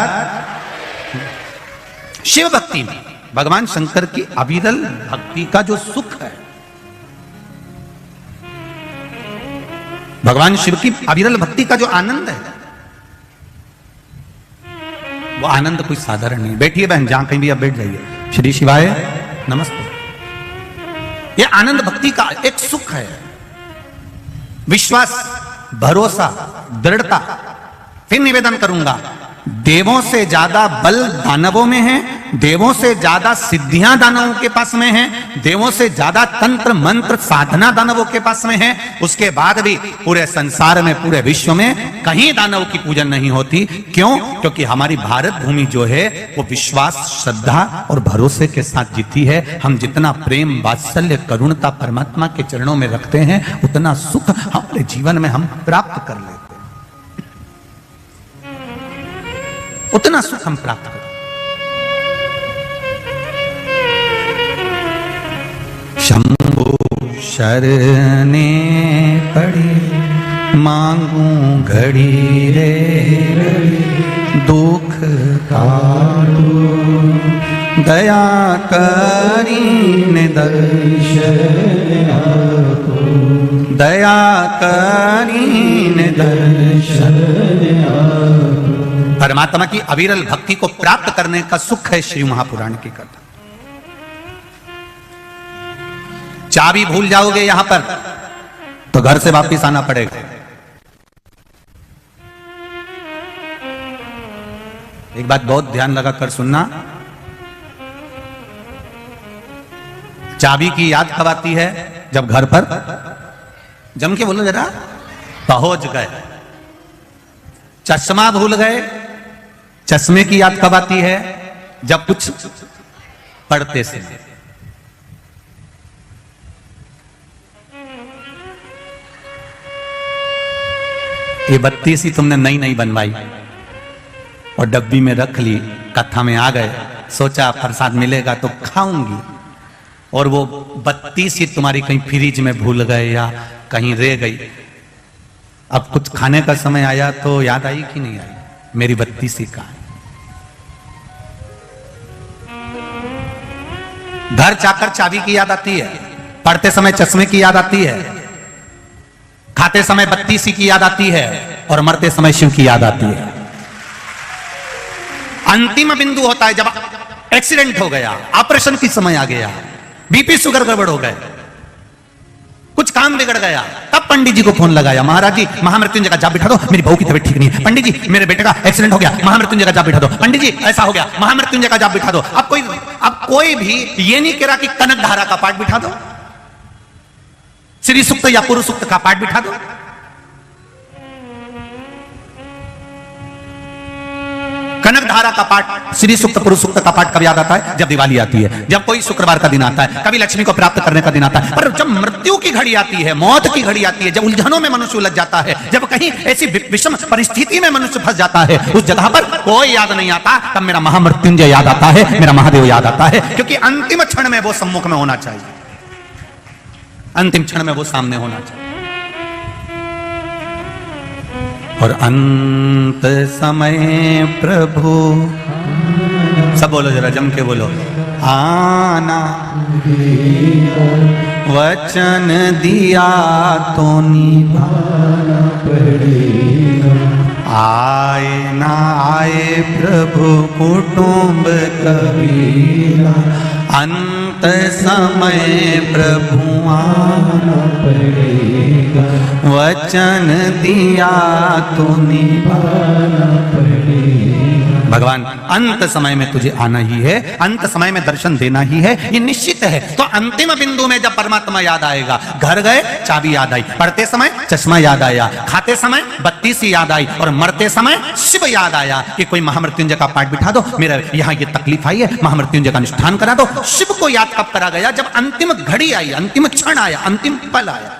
शिव भक्ति में भगवान शंकर की अविरल भक्ति का जो सुख है, भगवान शिव की अविरल भक्ति का जो आनंद है, वो आनंद कोई साधारण नहीं। बैठिए बहन, जहां कहीं भी आप बैठ जाइए। श्री शिवाय नमस्ते। ये आनंद भक्ति का एक सुख है, विश्वास, भरोसा, दृढ़ता। फिर निवेदन करूंगा, देवों से ज्यादा बल दानवों में है, देवों से ज्यादा सिद्धियां दानवों के पास में है, देवों से ज्यादा तंत्र मंत्र साधना दानवों के पास में है। उसके बाद भी पूरे संसार में, पूरे विश्व में कहीं दानव की पूजन नहीं होती। क्यों? क्योंकि हमारी भारत भूमि जो है वो विश्वास, श्रद्धा और भरोसे के साथ जीती है। हम जितना प्रेम, वात्सल्य, करुणता परमात्मा के चरणों में रखते हैं, उतना सुख हमारे जीवन में हम प्राप्त कर लेते हैं, उतना सुख हम प्राप्त करें। शंभु शरणे पड़ी मांगू घड़ी रे, दुख काटू दया करीने दर्शन आपको, दया करीने दर्शन आपको। परमात्मा की अविरल भक्ति को प्राप्त करने का सुख है श्री महापुराण की कथा। चाबी भूल जाओगे यहां पर तो घर से वापस आना पड़ेगा। एक बात बहुत ध्यान लगाकर सुनना, चाबी की याद कब आती है? जब घर पर, जम के बोलो जरा, पहुंच गए। चश्मा भूल गए, चश्मे की याद कब आती है? जब कुछ पढ़ते से। ये बत्ती सी तुमने नई नई बनवाई और डब्बी में रख ली, कथा में आ गए, सोचा प्रसाद मिलेगा तो खाऊंगी, और वो बत्ती सी तुम्हारी कहीं फ्रिज में भूल गए या कहीं रह गई। अब कुछ खाने का समय आया तो याद आई कि नहीं आई? मेरी बत्ती सी कहां? घर जाकर चाबी की याद आती है, पढ़ते समय चश्मे की याद आती है, खाते समय बत्ती सी की याद आती है, और मरते समय शिव की याद आती है। अंतिम बिंदु होता है जब एक्सीडेंट हो गया, ऑपरेशन की समय आ गया, बीपी शुगर गड़बड़ हो गए, कुछ काम बिगड़ गया, तब पंडित जी को फोन लगाया, महाराज जी महामृत्युंजय का जाप बिठा दो, मेरी बहू की तबीयत ठीक नहीं है। पंडित जी मेरे बेटे का एक्सीडेंट हो गया, महामृत्युंजय का जाप बिठा दो। पंडित जी ऐसा हो गया, महामृत्युंजय का जाप बिठा दो। अब कोई भी ये नहीं कह रहा कि कनक धारा का पाठ बिठा दो, श्री सूक्त या पुरुष सूक्त का पाठ बिठा दो। कनक धारा का पाठ, श्री सूक्त, पुरुष सूक्त का पाठ कब याद आता है? जब दिवाली आती है, जब कोई शुक्रवार का दिन आता है, कभी लक्ष्मी को प्राप्त करने का दिन आता है। पर जब मृत्यु की घड़ी आती है, मौत की घड़ी आती है, जब उलझनों में मनुष्य उलझ जाता है, जब कहीं ऐसी विषम परिस्थिति में मनुष्य फंस जाता है, उस जगह पर कोई याद नहीं आता, तब मेरा महामृत्युंजय याद आता है, मेरा महादेव याद आता है। क्योंकि अंतिम क्षण में वो सम्मुख में होना चाहिए, अंतिम क्षण में वो सामने होना चाहिए। और अंत समय प्रभु, सब बोलो जरा जम के बोलो, आना वचन दिया तो निभाना पड़ेगा। आए ना आए प्रभु कुटुंब कबीरा, अंत समय प्रभु आना पड़ेगा। वचन दिया तो निभाना पड़ेगा। भगवान अंत समय में तुझे आना ही है, अंत समय में दर्शन देना ही है, ये निश्चित है। तो अंतिम बिंदु में जब परमात्मा याद आएगा, घर गए चाबी याद आई, पढ़ते समय चश्मा याद आया, खाते समय बत्ती सी याद आई, और मरते समय शिव याद आया कि कोई महामृत्युंजय का पाठ बिठा दो, मेरा यहाँ ये तकलीफ आई है, महामृत्युंजय का अनुष्ठान करा दो। शिव को याद कब करा गया? जब अंतिम घड़ी आई, अंतिम क्षण आया, अंतिम पल आया।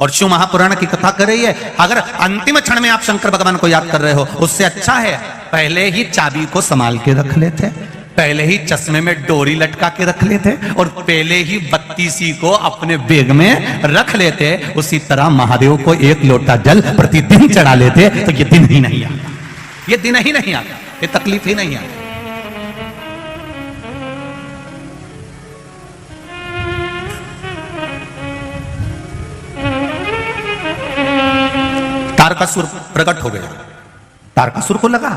और शिव महापुराण की कथा कर रही है। अगर अंतिम क्षण में आप शंकर भगवान को याद कर रहे हो, उससे अच्छा है पहले ही चाबी को संभाल के रख लेते, पहले ही चश्मे में डोरी लटका के रख लेते, और पहले ही बत्तीसी को अपने बैग में रख लेते। उसी तरह महादेव को एक लोटा जल प्रतिदिन चढ़ा लेते, तो ये दिन ही नहीं आता, ये दिन ही नहीं आता, ये तकलीफ ही नहीं आती। तारकासुर प्रकट हो गया। तारकासुर को लगा,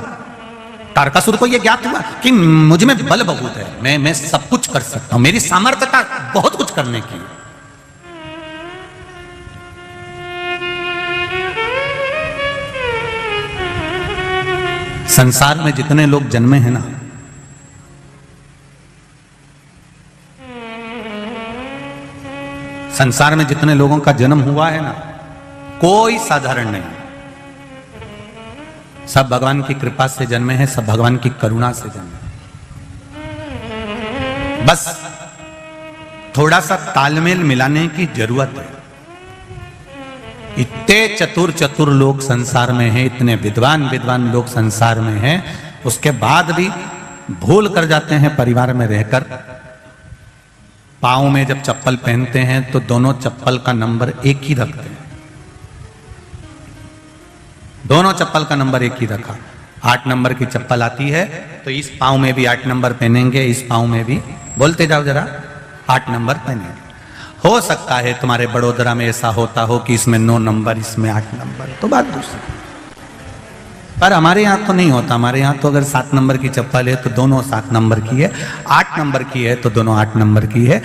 तारकासुर को यह ज्ञात हुआ कि मुझ में बल बहुत है, मैं सब कुछ कर सकता हूं, मेरी सामर्थ्यता बहुत कुछ करने की। संसार में जितने लोग जन्मे हैं ना, संसार में जितने लोगों का जन्म हुआ है ना, कोई साधारण नहीं, सब भगवान की कृपा से जन्मे हैं, सब भगवान की करुणा से जन्मे। बस थोड़ा सा तालमेल मिलाने की जरूरत है। इतने चतुर चतुर लोग संसार में हैं, इतने विद्वान विद्वान लोग संसार में हैं, उसके बाद भी भूल कर जाते हैं परिवार में रहकर। पांव में जब चप्पल पहनते हैं तो दोनों चप्पल का नंबर एक ही रखते हैं, दोनों चप्पल का नंबर एक ही रखा। 8 नंबर की चप्पल आती है तो इस पांव में भी 8 नंबर पहनेंगे, इस पांव में भी, बोलते जाओ जरा, 8 नंबर पहनेंगे। हो सकता है तुम्हारे बड़ोदरा में ऐसा होता हो कि इसमें 9 नंबर, इसमें 8 नंबर, तो बात दूसरी। पर हमारे यहाँ तो नहीं होता। हमारे यहाँ तो अगर 7 नंबर की चप्पल है तो दोनों 7 नंबर की है, 8 नंबर की है तो दोनों 8 नंबर की है,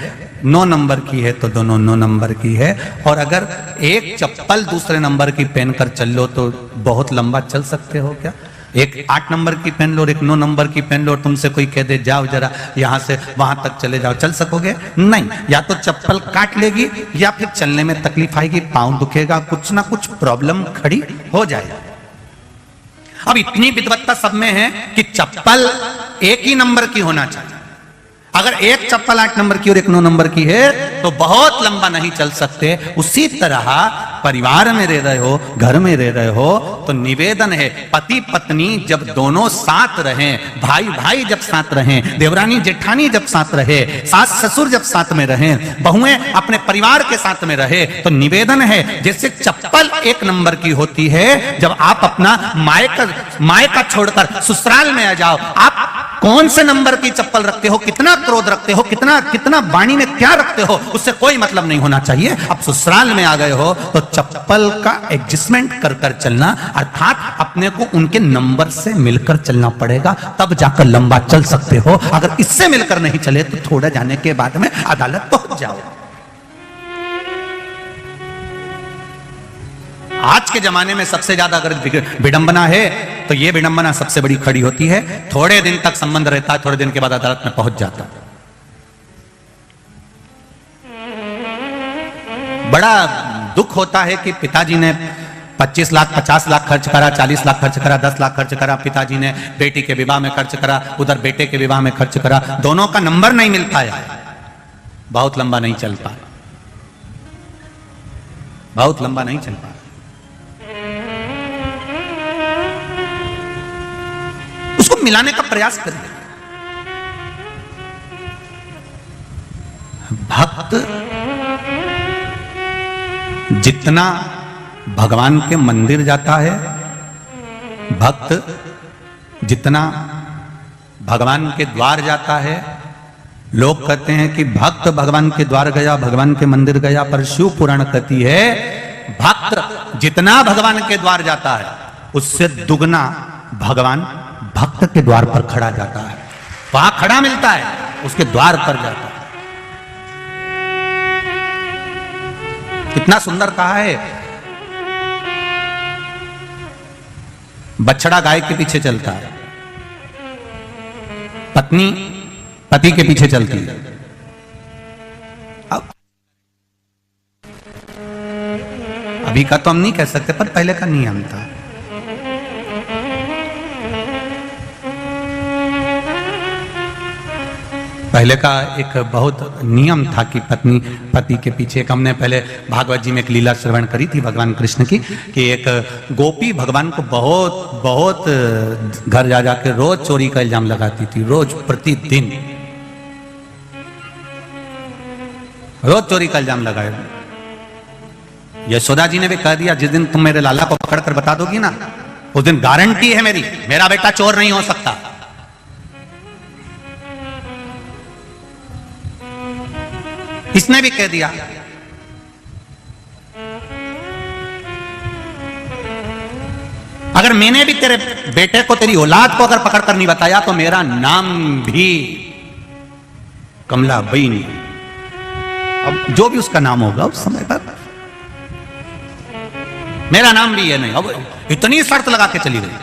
9 नंबर की है तो दोनों 9 नंबर की है। और अगर एक चप्पल दूसरे नंबर की पहनकर चल लो तो बहुत लंबा चल सकते हो क्या? एक 8 नंबर की पहन लो और एक 9 नंबर की पहन लो और तुमसे कोई कह दे जाओ जरा यहां से वहां तक चले जाओ, चल सकोगे? नहीं, या तो चप्पल काट लेगी या फिर चलने में तकलीफ आएगी, पांव दुखेगा, कुछ ना कुछ प्रॉब्लम खड़ी हो जाएगी। अब इतनी विद्वत्ता सब में है कि चप्पल एक ही नंबर की होना चाहिए। अगर एक चप्पल 8 नंबर की और एक 9 नंबर की है तो बहुत लंबा नहीं चल सकते। उसी तरह परिवार में रह रहे हो, घर में रह रहे हो, तो निवेदन है पति पत्नी जब दोनों साथ रहें, भाई भाई जब साथ रहें, देवरानी जेठानी जब साथ रहे, सास ससुर जब साथ में रहें, बहुएं अपने परिवार के साथ में रहे, तो निवेदन है जैसे चप्पल 1 नंबर की होती है, जब आप अपना मायका छोड़कर ससुराल में आ जाओ, आप कौन से नंबर की चप्पल रखते हो, कितना क्रोध रखते हो, कितना वाणी में क्या रखते हो, उससे कोई मतलब नहीं होना चाहिए। अब ससुराल में आ गए हो तो चप्पल का एडजस्टमेंट कर कर चलना, अर्थात अपने को उनके नंबर से मिलकर चलना पड़ेगा, तब जाकर लंबा चल सकते हो। अगर इससे मिलकर नहीं चले तो थोड़ा जाने के बाद में अदालत पहुंच जाओ। आज के जमाने में सबसे ज्यादा अगर विडंबना है तो ये विडंबना सबसे बड़ी खड़ी होती है, थोड़े दिन तक संबंध रहता है, थोड़े दिन के बाद अदालत में पहुंच जाता है। बड़ा दुख होता है कि पिताजी ने 25 लाख 50 लाख खर्च करा, 40 लाख खर्च करा, 10 लाख खर्च करा, पिताजी ने बेटी के विवाह में खर्च करा, उधर बेटे के विवाह में खर्च करा, दोनों का नंबर नहीं मिल पाया, बहुत लंबा नहीं चल पाया, बहुत लंबा नहीं चल पाया। उसको मिलाने का प्रयास करिए। भक्त जितना भगवान के मंदिर जाता है, भक्त जितना भगवान के द्वार जाता है, लोग कहते हैं कि भक्त भगवान के द्वार गया, भगवान के मंदिर गया, पर शिव पुराण कहती है भक्त जितना भगवान के द्वार जाता है उससे दुगना भगवान भक्त के द्वार पर खड़ा जाता है, वहां खड़ा मिलता है, उसके द्वार पर जाता है। कितना सुंदर कहा है, बछड़ा गाय के पीछे चलता है, पत्नी पति के पीछे चलती है। अब अभी का तो हम नहीं कह सकते, पर पहले का नियम था। पहले का एक बहुत नियम था कि पत्नी पति के पीछे, एक हमने पहले भागवत जी में एक लीला श्रवण करी थी भगवान कृष्ण की, कि एक गोपी भगवान को बहुत बहुत घर जा जाके रोज चोरी का इल्जाम लगाती थी, रोज प्रतिदिन रोज चोरी का इल्जाम लगाए। यशोदा जी ने भी कह दिया, जिस दिन तुम मेरे लाला को पकड़ कर बता दोगी ना, उस दिन गारंटी है मेरी, मेरा बेटा चोर नहीं हो सकता। इसने भी कह दिया। अगर मैंने भी तेरे बेटे को, तेरी औलाद को अगर पकड़ कर नहीं बताया तो मेरा नाम भी कमला बई नहीं। अब जो भी उसका नाम होगा उस समय पर मेरा नाम भी ये नहीं। अब इतनी शर्त लगा के चली गई।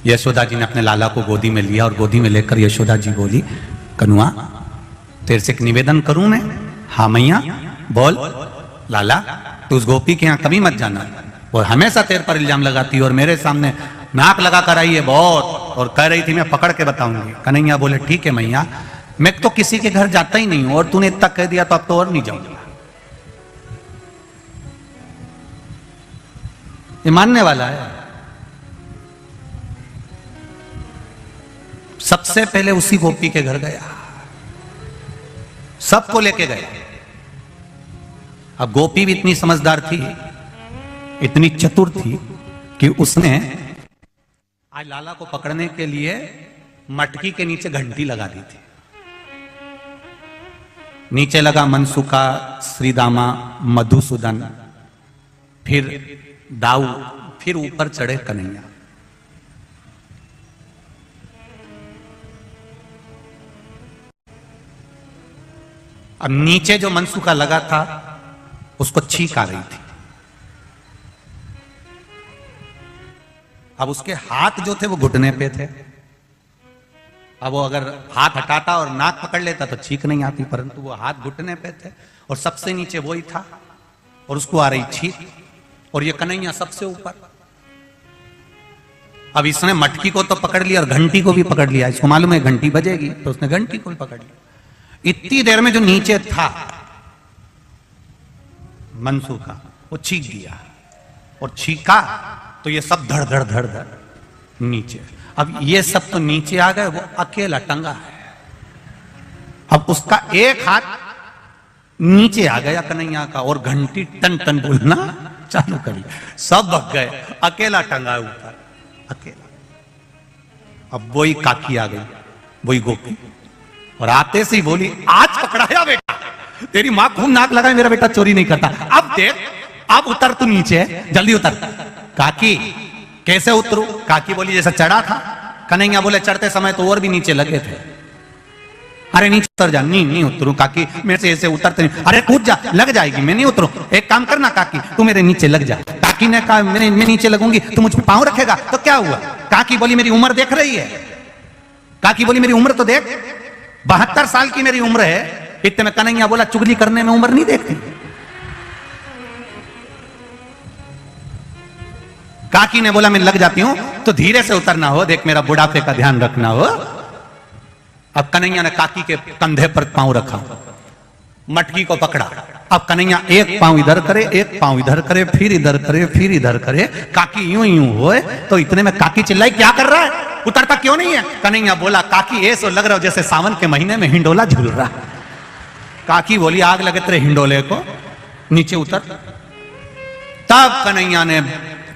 यशोदा जी ने अपने लाला को गोदी में लिया और गोदी में लेकर यशोदा जी बोली, कनुआ तेरे से एक निवेदन करूं मैं? हाँ मैया बोल। लाला तू उस गोपी के यहां कभी मत जाना, वो हमेशा तेरे पर इल्जाम लगाती है और मेरे सामने नाक लगा कर आई है बहुत, और कह रही थी मैं पकड़ के बताऊंगी। कन्हैया बोले ठीक है मैया, मैं तो किसी के घर जाता ही नहीं हूं और तूने इतना कह दिया तो अब तो और नहीं जाऊंगा। ये मानने वाला है। सबसे पहले उसी गोपी के घर गया, सबको लेके गए। अब गोपी भी इतनी समझदार थी, इतनी चतुर थी कि उसने आज लाला को पकड़ने के लिए मटकी के नीचे घंटी लगा दी थी। नीचे लगा मनसुखा, श्रीदामा, मधुसूदन, फिर दाऊ, फिर ऊपर चढ़े कन्हैया। अब नीचे जो मनसुखा लगा था उसको छींक आ रही थी। अब उसके हाथ जो थे वो घुटने पे थे। अब वो अगर हाथ हटाता और नाक पकड़ लेता तो छींक नहीं आती, परंतु वो हाथ घुटने पे थे और सबसे नीचे वो ही था और उसको आ रही छींक, और ये कन्हैया सबसे ऊपर। अब इसने मटकी को तो पकड़ लिया और घंटी को भी पकड़ लिया। इसको मालूम है घंटी बजेगी, तो उसने घंटी को भी पकड़ लिया। इतनी देर में जो नीचे था मनसुखा, वो छींक दिया और छींका तो ये सब धड़ धड़ धड़ धड़ नीचे। अब ये सब तो नीचे आ गए, वो अकेला टंगा है। अब उसका एक हाथ नीचे आ गया कन्हैया का और घंटी टन टन बोलना चालू करी। सब भग गए, अकेला टंगा ऊपर, अकेला। अब वही काकी आ गई, वही गोपी, और आते से ही बोली, आज पकड़ाया बेटा, तेरी मां खूब नाक लगाए, मेरा बेटा चोरी नहीं करता। अब देख, अब उतर तू नीचे, जल्दी उतर। काकी कैसे उतरू? काकी बोली जैसा चढ़ा था। कन्हैया बोले चढ़ते समय तो और भी नीचे लगे थे। अरे नीचे उतर जा। नहीं नहीं उतरू काकी, मेरे से ऐसे उतरते नहीं। अरे कूद जा, लग जाएगी, मैं नहीं उतरू। एक काम करना काकी, तू मेरे नीचे लग जा। काकी ने कहा मैं नीचे लगूंगी तो मुझ पे पांव रखेगा तो क्या हुआ? काकी बोली मेरी उम्र देख रही है? काकी बोली मेरी उम्र तो देख, 72 साल की मेरी उम्र है। इतने में कन्हैया बोला चुगली करने में उम्र नहीं देखती। काकी ने बोला मैं लग जाती हूं तो धीरे से उतरना हो, देख मेरा बुढ़ापे का ध्यान रखना हो। अब कन्हैया ने काकी के कंधे पर पांव रखा, मटकी को पकड़ा। अब कन्हैया एक पांव इधर करे, एक पांव इधर करे, फिर इधर करे, फिर इधर करे। काकी यूं यूं होए तो इतने में काकी चिल्लाई क्या कर रहा है, उतरता क्यों नहीं है? कन्हैया बोला काकी ऐसा लग रहा हो जैसे सावन के महीने में हिंडोला झूल रहा। काकी बोली आग लगे तेरे हिंडोले को, नीचे उतर। तब कन्हैया ने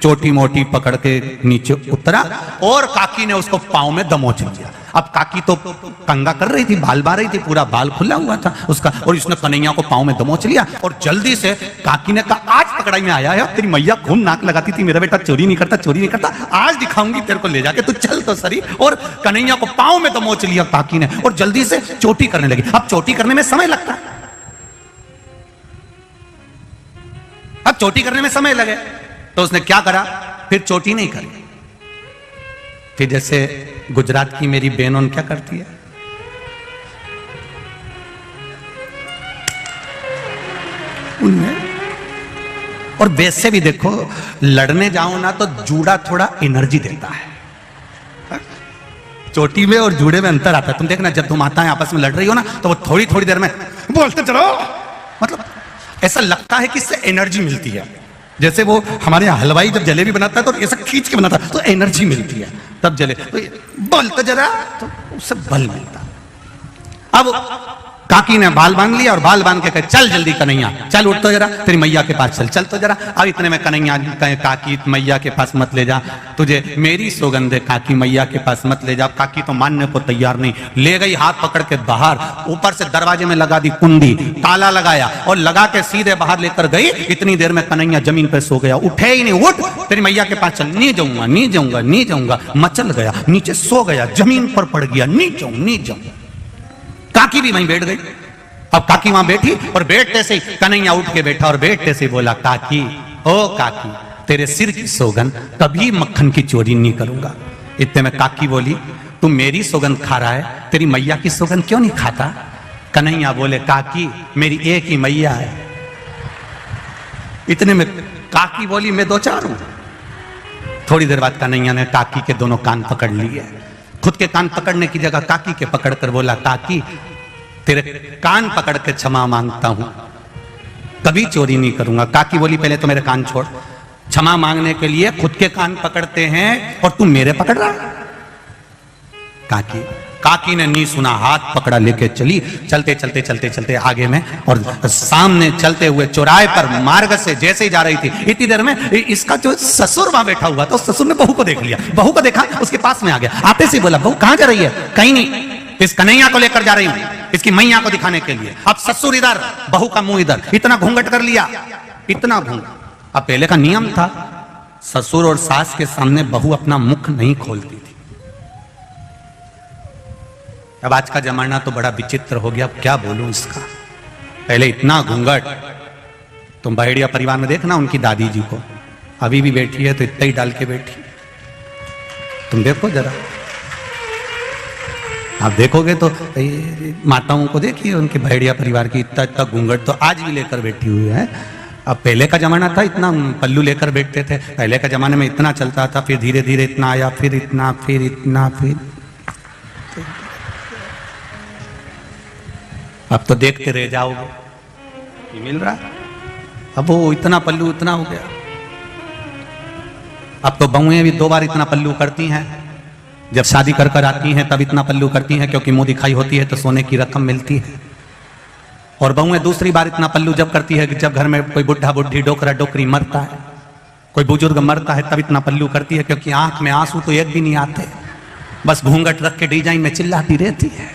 छोटी मोटी पकड़ के नीचे उतरा और काकी ने उसको पांव में दमोच लिया। अब काकी तो कंगा कर रही थी, बाल बार रही थी, पूरा बाल खुला हुआ था उसका, और इसने कन्हैया को पांव में दमोच लिया। और जल्दी से काकी ने कहा आज पकड़ाई में आया है, तेरी मैया खूब नाक लगाती थी मेरा बेटा चोरी नहीं करता, चोरी नहीं करता, आज दिखाऊंगी तेरे को ले जाके, तू चल तो सही। और कन्हैया को पांव में दमोच लिया काकी ने और जल्दी से चोटी करने लगी। अब चोटी करने में समय लगता है, अब चोटी करने में समय लगे तो उसने क्या करा, फिर चोटी नहीं करी। फिर जैसे गुजरात की मेरी बहनों क्या करती है, उनमें। और वैसे भी देखो लड़ने जाओ ना तो जूड़ा थोड़ा एनर्जी देता है। चोटी में और जूड़े में अंतर आता है। तुम देखना, जब तुम माताएं आपस में लड़ रही हो ना, तो वो थोड़ी थोड़ी देर में बोलते चलो, मतलब ऐसा लगता है कि इससे एनर्जी मिलती है। जैसे वो हमारे यहाँ हलवाई जब जलेबी बनाता है तो ऐसा खींच के बनाता है तो एनर्जी मिलती है, तब जले तो बोलते जरा तो उससे बल मिलता। अब काकी ने बाल बांध लिया और बाल बांध के कहे चल जल्दी कन्हैया, चल उठ तो जरा, तेरी मैया के पास चल, चल तो जरा। अब इतने में कन्हैया कहे काकी मैया के पास मत ले जा, तुझे मेरी सौगंध है काकी मैया के पास मत ले जा। काकी तो मानने को तैयार नहीं, ले गई हाथ पकड़ के बाहर, ऊपर से दरवाजे में लगा दी कुंडी, ताला लगाया और लगा के सीधे बाहर लेकर गई। इतनी देर में कन्हैया जमीन पर सो गया, उठे ही नहीं, उठ तेरी मैया के पास चल। नहीं जाऊंगा, नहीं जाऊंगा, नहीं जाऊंगा, मचल गया, नीचे सो गया, जमीन पर पड़ गया, नहीं जाऊं, नहीं जाऊं। काकी भी वहीं बैठ गई। अब काकी वहां बैठी और बैठते से कन्हैया उठ के बैठा और बैठते से बोला काकी, ओ काकी, तेरे सिर की सौगंध कभी मक्खन की चोरी नहीं करूंगा। इतने में काकी बोली तू मेरी सौगंध खा रहा है, तेरी मैया की सौगंध क्यों नहीं खाता? कन्हैया बोले काकी मेरी एक ही मैया है। इतने में काकी बोली मैं दो चार हूं। थोड़ी देर बाद कन्हैया ने काकी के दोनों कान पकड़ लिए, खुद के कान पकड़ने की जगह काकी के पकड़कर बोला काकी तेरे कान पकड़ के क्षमा मांगता हूं, कभी चोरी नहीं करूंगा। काकी बोली पहले तो मेरे कान छोड़, क्षमा मांगने के लिए खुद के कान पकड़ते हैं और तू मेरे पकड़ रहा। काकी ने नहीं सुना, हाथ पकड़ा लेके चली। चलते चलते चलते चलते आगे में और सामने चलते हुए चौराहे पर मार्ग से जैसे ही जा रही थी, इतनी देर में इसका जो ससुर वहां बैठा हुआ था, उस ससुर ने बहू को देख लिया, बहू को देखा, उसके पास में आ गया। आते से बोला बहू कहां जा रही है? कहीं नहीं, इस कन्हैया को लेकर जा रही हूं, इसकी मैया को दिखाने के लिए। अब ससुर इधर, बहू का मुंह इधर, इतना घूंघट कर लिया, इतना घूंघट। अब पहले का नियम था ससुर और सास के सामने बहू अपना मुख नहीं खोलती थी। अब आज का जमाना तो बड़ा विचित्र हो गया, अब क्या बोलूं इसका। पहले इतना घूंघट, तुम बहेड़िया परिवार में देखना उनकी दादी जी को, अभी भी बैठी है तो इतना ही डाल के बैठी, तुम देखो जरा, आप देखोगे तो माताओं को देखिए उनके भेड़िया परिवार की, इतना इतना घूंघट तो आज भी लेकर बैठी हुई है। अब पहले का जमाना था इतना पल्लू लेकर बैठते थे, पहले का जमाने में इतना चलता था, फिर धीरे धीरे इतना आया, फिर इतना, फिर इतना, फिर अब तो देखते रह जाओगे मिल रहा। अब वो इतना पल्लू इतना हो गया। अब तो बहुएं भी 2 बार इतना पल्लू करती हैं, जब शादी कर कर आती हैं तब इतना पल्लू करती हैं क्योंकि मुंह दिखाई होती है तो सोने की रकम मिलती है। और बहुएं दूसरी बार इतना पल्लू जब करती है कि जब घर में कोई बुढ़ा बुढ़ी डोकरा डोकरी मरता है, कोई बुजुर्ग मरता है, तब इतना पल्लू करती है क्योंकि आंख में आंसू तो एक भी नहीं आते, बस घूंघट रख के डिजाइन में चिल्लाती रहती है,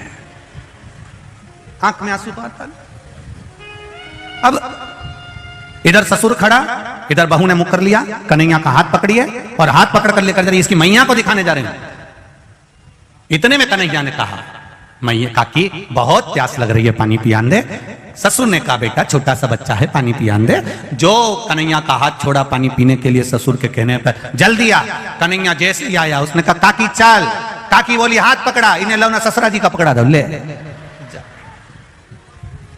आंख में आंसू तो आता नहीं। अब इधर ससुर खड़ा, इधर बहू ने मुंह कर लिया, कन्हैया का हाथ पकड़िए और हाथ पकड़ कर लेकर जा रही, इसकी मैया को दिखाने जा रहे हैं। इतने में कन्हैया ने कहा मैया काकी बहुत प्यास लग रही है, पानी पियान दे। ससुर ने कहा बेटा छोटा सा बच्चा है, पानी पियान दे। जो कन्हैया का हाथ छोड़ा पानी पीने के लिए ससुर के कहने पर, जल्दी आ। कन्हैया जैसे ही आया उसने कहा काकी चल। काकी बोली हाथ पकड़ा, इन्हें लो ना ससुरा जी का पकड़ा दो, ले।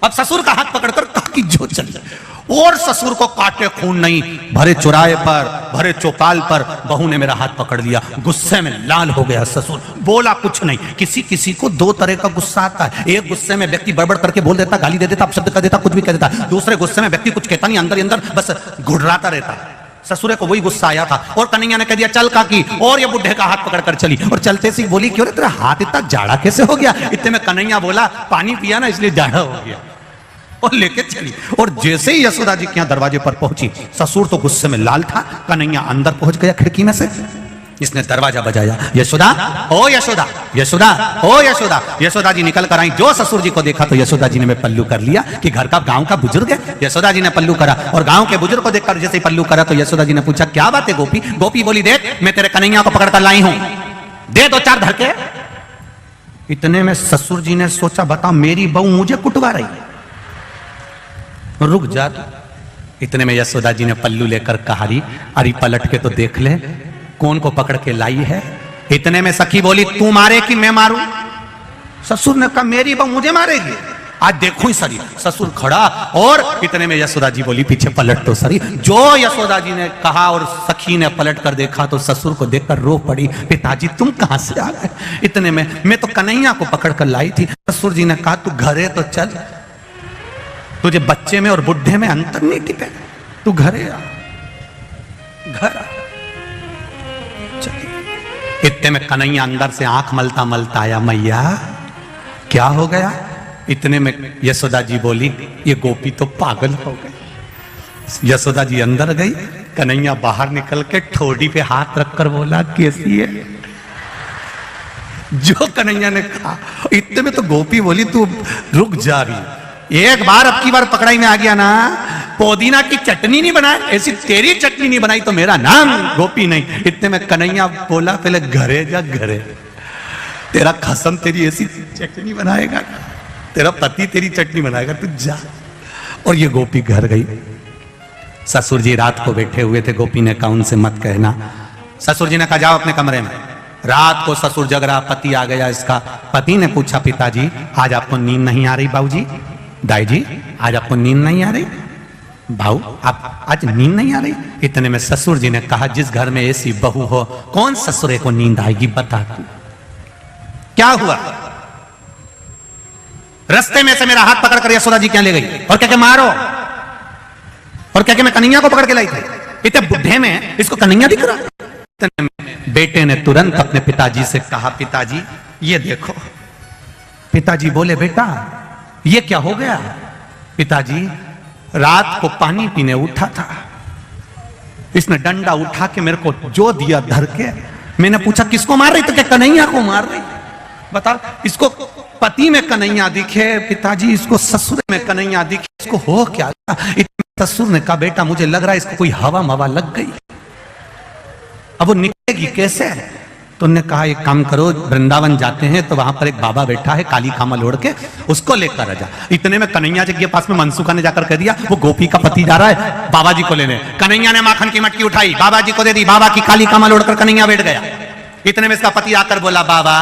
अब ससुर का हाथ पकड़कर काकी जो चल जाए, और ससुर को काटे खून नहीं, भरे चौराहे पर, भरे चौपाल पर बहू ने मेरा हाथ पकड़ लिया। गुस्से में लाल हो गया ससुर, बोला कुछ नहीं। किसी किसी को 2 तरह का गुस्सा आता है। एक गुस्से में व्यक्ति बड़बड़ करके बोल देता, गाली दे देता, अपशब्द कर देता, कुछ भी कह देता। दूसरे गुस्से में व्यक्ति कुछ कहता नहीं, अंदर ही अंदर बस घुड़राता रहता। ससुरे को वही गुस्सा आया था और कन्हैया ने कह दिया चल काकी, और ये बुढ़े का हाथ पकड़कर चली और चलते से बोली क्यों रे तेरा हाथ इतना जाड़ा कैसे हो गया? इतने में कन्हैया बोला पानी पिया ना इसलिए जाड़ा हो गया, और लेके चली। और जैसे ही यशोदा जी के यहाँ दरवाजे पर पहुंची, ससुर तो गुस्से में लाल था, कन्हैया अंदर पहुंच गया खिड़की में से। इसने दरवाजा बजाया, यशोदा ओ यशोदा, यशोदा ओ यशोदा। यशोदा जी निकल कर आई। जो ससुर जी को देखा तो यशोदा जी ने मैं पल्लू कर लिया कि घर का गांव का बुजुर्ग है। यशोदा जी ने पल्लू करा और गांव के बुजुर्ग को देखकर जैसे ही पल्लू करा तो यशोदा जी ने पूछा क्या बात है गोपी? गोपी बोली देख मैं तेरे कन्हैया को पकड़ कर लाई हूं, दे 2-4 धक्के। इतने में ससुर जी ने सोचा बता मेरी बहू मुझे कुटवा रही है, रुक जा। इतने में यशोदा जी ने पल्लू लेकर कहारी, अरे पलट के तो देख ले कौन को पकड़ के लाई है। इतने में सखी बोली तू मारे कि मैं मारूं? ससुर ने कहा मेरी बहू मुझे मारेगी। आज देखो ही सरी। ससुर खड़ा और इतने में यशोदा जी बोली पीछे पलट तो सरी। जो यशोदा जी ने कहा और सखी ने पलट कर देखा तो ससुर को देखकर रो पड़ी, पिताजी तुम कहां से आ गए? इतने में मैं तो कन्हैया को पकड़ कर लाई थी। ससुर जी ने कहा तू घरे तो चल, तुझे बच्चे में और बुढ़े में अंतर नहीं टिके, तू घरे आ, घर आ। इतने में कन्हैया अंदर से आंख मलता मलता आया, मैया क्या हो गया? इतने में यशोदा जी बोली ये गोपी तो पागल हो गई। यशोदा जी अंदर गई, कन्हैया बाहर निकल के ठोड़ी पे हाथ रखकर बोला कैसी है? जो कन्हैया ने कहा, इतने में तो गोपी बोली तू रुक जा रही, एक बार अब की बार पकड़ाई में आ गया ना, पुदीना की चटनी नहीं बनाई, ऐसी तेरी चटनी नहीं बनाई तो मेरा नाम गोपी नहीं। इतने में कन्हैया बोला पहले घरे जा, घरे तेरा खसम तेरी ऐसी चटनी बनाएगा, तेरा पति तेरी चटनी बनाएगा, तू जा। और ये गोपी घर गई। ससुर जी रात को बैठे हुए थे, गोपी ने कहा उनसे मत कहना। ससुर जी ने कहा जाओ अपने कमरे में। रात को ससुर जग रहा, पति आ गया इसका। पति ने पूछा पिताजी आज आपको नींद नहीं आ रही? बाबूजी, दाई जी आज आपको नींद नहीं आ रही? भाऊ आप आज नींद नहीं आ रही? इतने में ससुर जी ने कहा जिस घर में ऐसी बहू हो कौन ससुरे को नींद आएगी, बता तू क्या हुआ? रास्ते में से मेरा हाथ पकड़ कर यशोदा जी क्या ले गई और क्या क्या मारो, और क्या क्या मैं कन्हैया को पकड़ के लाई थी। इतने बुढ़े में इसको कन्हैया दिख रहा। इतने में बेटे ने तुरंत अपने पिताजी से कहा पिताजी ये देखो। पिताजी बोले बेटा ये क्या हो गया? पिताजी रात को पानी पीने उठा था, इसने डंडा उठा के मेरे को जो दिया धर के। मैंने पूछा किसको मार रही? तो क्या कन्हैया को मार रही? बता, इसको पति में कन्हैया दिखे पिताजी, इसको ससुर में कन्हैया दिखे, इसको हो क्या? ससुर ने कहा बेटा मुझे लग रहा है इसको कोई हवा मवा लग गई, अब वो निकलेगी कैसे? तो उन्होंने कहा एक काम करो, वृंदावन जाते हैं तो वहां पर एक बाबा बैठा है काली कामल ओढ़ के, उसको लेकर आ जा। इतने में कन्हैया जी के पास में मनसुखा ने जाकर कह दिया वो गोपी का पति जा रहा है बाबा जी को लेने। कन्हैया ने माखन की मटकी उठाई, बाबा जी को दे दी, बाबा की काली कामल ओढ़कर कन्हैया बैठ गया। इतने में इसका पति आकर बोला बाबा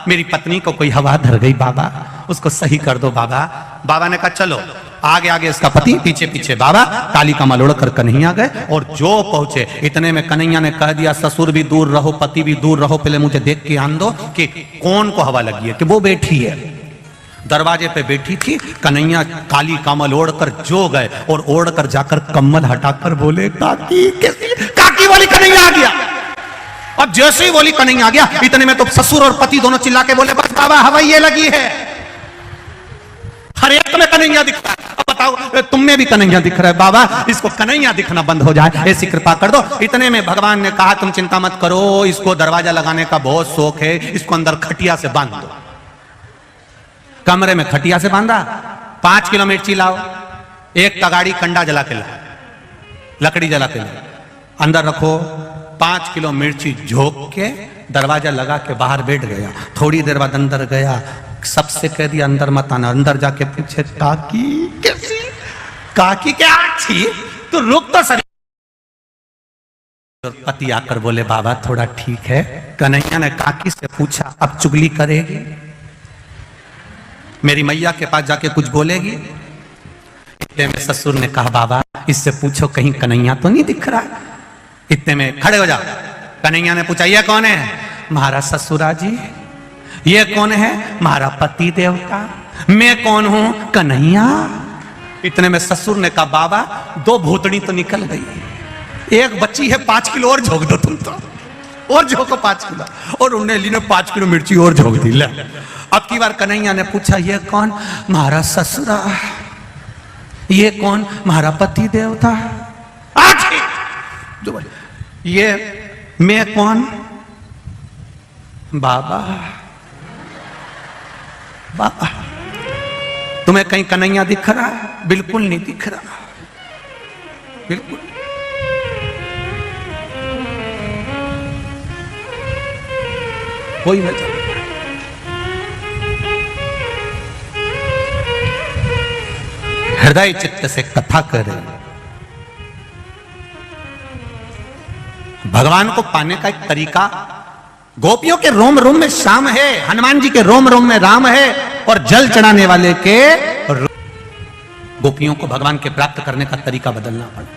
मेरी पत्नी को कोई हवा धर गई, बाबा उसको सही कर दो बाबा। बाबा ने कहा चलो। आगे आगे इसका पति, पीछे पीछे बाबा, काली कमल ओढ़कर कन्हैया गए। और जो पहुंचे इतने में कन्हैया ने कह दिया ससुर भी दूर रहो, पति भी दूर रहो, पहले मुझे देख के आन दो कि कौन को हवा लगी है। कि वो बैठी है दरवाजे पे बैठी थी। कन्हैया काली कमल ओढ़कर जो गए और ओढ़कर जाकर कम्बल हटाकर बोले काकी कैसी? काकी बोली कन्हैया आ गया। अब जैसे ही बोली कन्हैया आ गया, इतने में तो ससुर और पति दोनों चिल्ला के बोले बस बाबा हवा ये लगी है। हर एक में कन्हैया दिख रहा है। अब बताओ तुम में भी कन्हैया दिख रहा है, बाबा इसको कन्हैया दिखना बंद हो जाए, ऐसी कृपा कर दो। इतने में भगवान ने कहा तुम चिंता मत करो, इसको दरवाजा लगाने का बहुत शौक है, इसको अंदर खटिया से बांध दो। कमरे में खटिया से बांधा, 5 किलो मिर्ची लाओ, एक तगाड़ी कंडा जला के लाओ, लकड़ी जला के लाओ, अंदर रखो। 5 किलो मिर्ची झोंक के दरवाजा लगा के बाहर बैठ गया। थोड़ी देर बाद अंदर गया, सबसे कह दिया अंदर मत आना। अंदर जाके पूछे काकी कैसी? काकी क्या अच्छी? तो रुक तो सही। पति आकर बोले बाबा थोड़ा ठीक है। कन्हैया ने काकी से पूछा अब चुगली करेगी? मेरी मैया के पास जाके कुछ बोलेगी? इतने में ससुर ने कहा बाबा इससे पूछो कहीं कन्हैया तो नहीं दिख रहा है। इतने में खड़े हो जाओ। कन्हैया ने पूछा ये कौन है? महाराज ससुरा जी। ये कौन है? महारा पति देवता। मैं कौन हूं? कन्हैया। इतने में ससुर ने कहा बाबा 2 भूतनी तो निकल गई, एक बच्ची है, 5 किलो और झोंक दो तुम तो, और झोंको 5 किलो। और उन्हें ली ने 5 किलो मिर्ची और झोंक दी। ले अब की बार कन्हैया ने पूछा ये कौन? महाराज ससुरा। ये कौन? महारा पति देवता। आज जो बोले ये मैं कौन? बाबा। बाबा तुम्हें कहीं कन्हैया दिख रहा है? बिल्कुल नहीं दिख रहा, बिल्कुल। कोई वजह हृदय चित्त से कथा करे। भगवान को पाने का एक तरीका, गोपियों के रोम रोम में श्याम है, हनुमान जी के रोम रोम में राम है, और जल चढ़ाने वाले के गोपियों को भगवान के प्राप्त करने का तरीका बदलना पड़ा।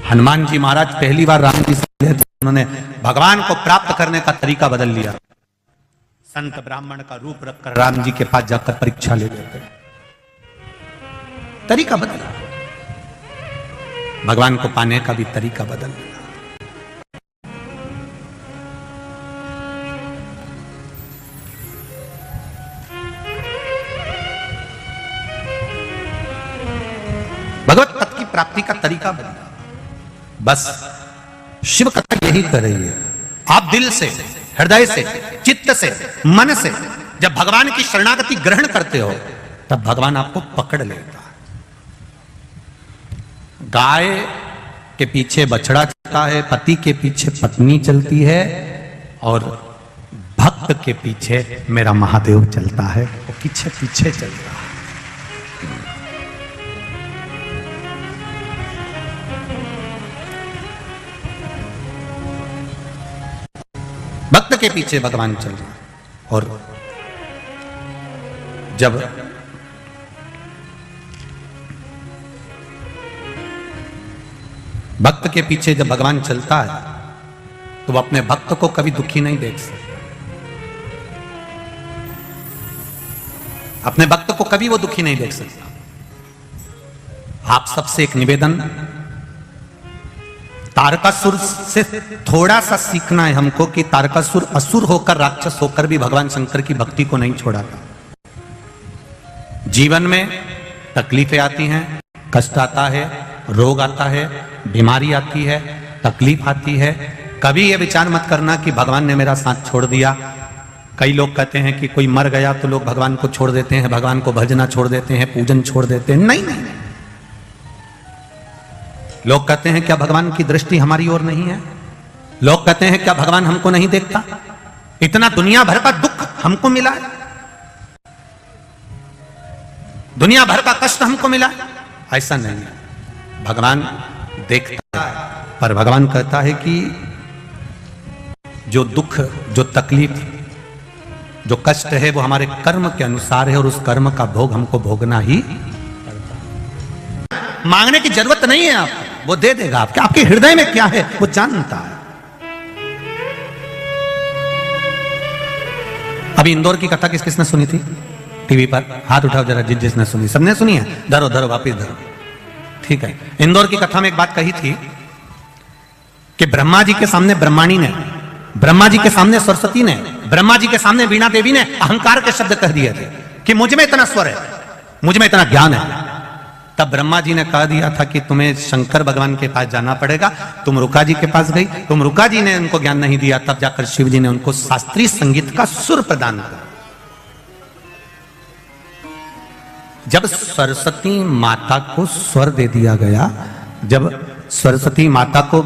हनुमान जी महाराज पहली बार राम जी से मिले तो उन्होंने भगवान को प्राप्त करने का तरीका बदल लिया। संत ब्राह्मण का रूप रखकर राम जी के पास जाकर परीक्षा ले लेते, तरीका बदला। भगवान को पाने का भी तरीका बदल गया। भगवत पद की प्राप्ति का तरीका बदला। बस शिव कथा यही कर रही है। आप दिल से, हृदय से, चित्त से, मन से जब भगवान की शरणागति ग्रहण करते हो तब भगवान आपको पकड़ लेता है। गाय के पीछे बछड़ा चलता है, पति के पीछे पत्नी चलती है, और भक्त के पीछे मेरा महादेव चलता है, वो पीछे पीछे चलता है। भक्त के पीछे भगवान चल रहा है। और जब भक्त के पीछे जब भगवान चलता है तो वो अपने भक्त को कभी दुखी नहीं देख सकता। अपने भक्त को कभी वो दुखी नहीं देख सकता। आप सबसे एक निवेदन, तारकासुर से थोड़ा सा सीखना है हमको कि तारकासुर असुर होकर, राक्षस होकर भी भगवान शंकर की भक्ति को नहीं छोड़ा था। जीवन में तकलीफें आती हैं, कष्ट आता है, रोग आता है, बीमारी आती है, तकलीफ आती है। कभी ये विचार मत करना कि भगवान ने मेरा साथ छोड़ दिया। कई लोग कहते हैं कि कोई मर गया तो लोग भगवान को छोड़ देते हैं, भगवान को भजना छोड़ देते हैं, पूजन छोड़ देते हैं। नहीं नहीं, लोग कहते हैं क्या भगवान की दृष्टि हमारी ओर नहीं है? लोग कहते हैं क्या भगवान हमको नहीं देखता? इतना दुनिया भर का दुख हमको मिला है, दुनिया भर का कष्ट हमको मिला है। ऐसा नहीं है, भगवान देखता है, पर भगवान कहता है कि जो दुख, जो तकलीफ, जो कष्ट है वो हमारे कर्म के अनुसार है, और उस कर्म का भोग हमको भोगना ही पड़ता है। मांगने की जरूरत नहीं है, आपको वो दे देगा। आपके हृदय में क्या है वो जानता है। अभी इंदौर की कथा किस किसने सुनी थी? टीवी पर हाथ उठाओ जरा, जिसने सुनी। सबने सुनी है? धरो धरो, वापिस धरो। ठीक है। इंदौर की कथा में एक बात कही थी कि ब्रह्मा जी के सामने ब्रह्माणी ने, ब्रह्मा जी के सामने सरस्वती ने, ब्रह्मा जी के सामने वीणा देवी ने अहंकार के शब्द कह दिए थे कि मुझ में इतना स्वर है, मुझ में इतना ज्ञान है। तब ब्रह्मा जी ने कह दिया था कि तुम्हें शंकर भगवान के पास जाना पड़ेगा। तुम रुका जी के पास गई, तुम रुका जी ने उनको ज्ञान नहीं दिया। तब जाकर शिव जी ने उनको शास्त्रीय संगीत का सुर प्रदान किया। जब सरस्वती माता को स्वर दे दिया गया, जब सरस्वती माता को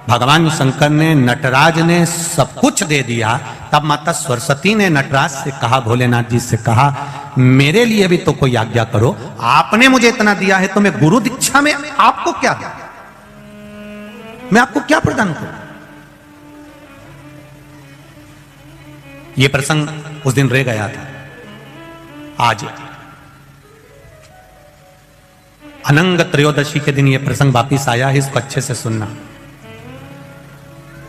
भगवान शंकर ने, नटराज ने सब कुछ दे दिया, तब माता सरस्वती ने नटराज से कहा, भोलेनाथ जी से कहा, मेरे लिए भी तो कोई आज्ञा करो। आपने मुझे इतना दिया है तो मैं गुरु दीक्षा में आपको क्या, मैं आपको क्या प्रदान करूं? यह प्रसंग उस दिन रह गया था। आज अनंग त्रयोदशी के दिन यह प्रसंग वापिस आया है। इसको अच्छे से सुनना।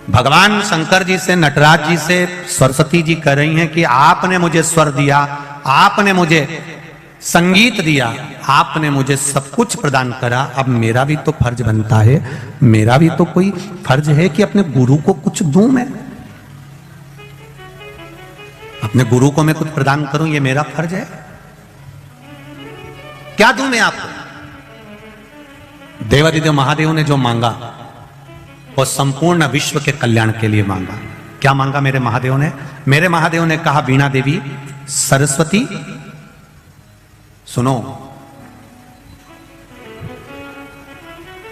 भगवान शंकर जी से, नटराज जी से सरस्वती जी कह रही हैं कि आपने मुझे स्वर दिया, आपने मुझे संगीत दिया, आपने मुझे सब कुछ प्रदान करा। अब मेरा भी तो फर्ज बनता है, मेरा भी तो कोई फर्ज है कि अपने गुरु को कुछ दूं। मैं अपने गुरु को मैं कुछ प्रदान करूं, ये मेरा फर्ज है। क्या दूं मैं आपको? देवादिदेव महादेव ने जो मांगा वो संपूर्ण विश्व के कल्याण के लिए मांगा। क्या मांगा मेरे महादेव ने? मेरे महादेव ने कहा, वीणा देवी, सरस्वती सुनो,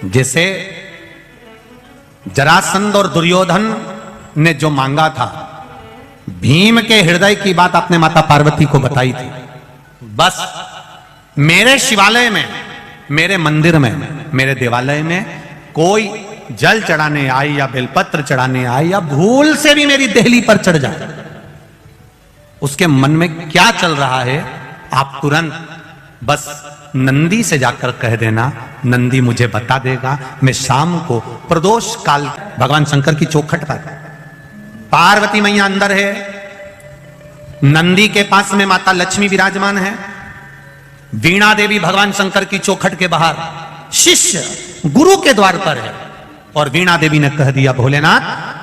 जैसे जरासंध और दुर्योधन ने जो मांगा था, भीम के हृदय की बात आपने माता पार्वती को बताई थी। बस मेरे शिवालय में, मेरे मंदिर में, मेरे देवालय में कोई जल चढ़ाने आए या बेलपत्र चढ़ाने आए या भूल से भी मेरी देहली पर चढ़ जाए, उसके मन में क्या चल रहा है आप तुरंत बस नंदी से जाकर कह देना, नंदी मुझे बता देगा। मैं शाम को प्रदोष काल भगवान शंकर की चौखट पर, पार्वती मैया अंदर है, नंदी के पास में माता लक्ष्मी विराजमान है, वीणा देवी भगवान शंकर की चौखट के बाहर शिष्य गुरु के द्वार पर है। और वीणा देवी ने कह दिया, भोलेनाथ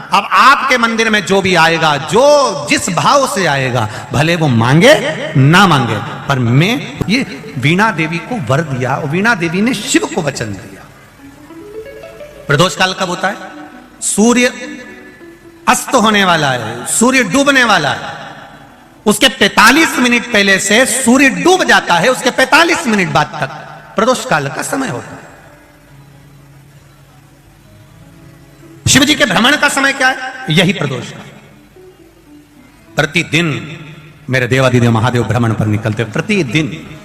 अब आपके मंदिर में जो भी आएगा, जो जिस भाव से आएगा, भले वो मांगे ना मांगे, पर मैं ये वीणा देवी को वर दिया और वीणा देवी ने शिव को वचन दिया। प्रदोष काल कब होता है? सूर्य अस्त होने वाला है, सूर्य डूबने वाला है, उसके 45 मिनट पहले से सूर्य डूब जाता है, उसके 45 मिनट बाद तक प्रदोष काल का समय होता है। शिव जी के भ्रमण का समय क्या है? यही प्रदोष का। प्रतिदिन मेरे देवादिदेव महादेव भ्रमण पर निकलते, प्रतिदिन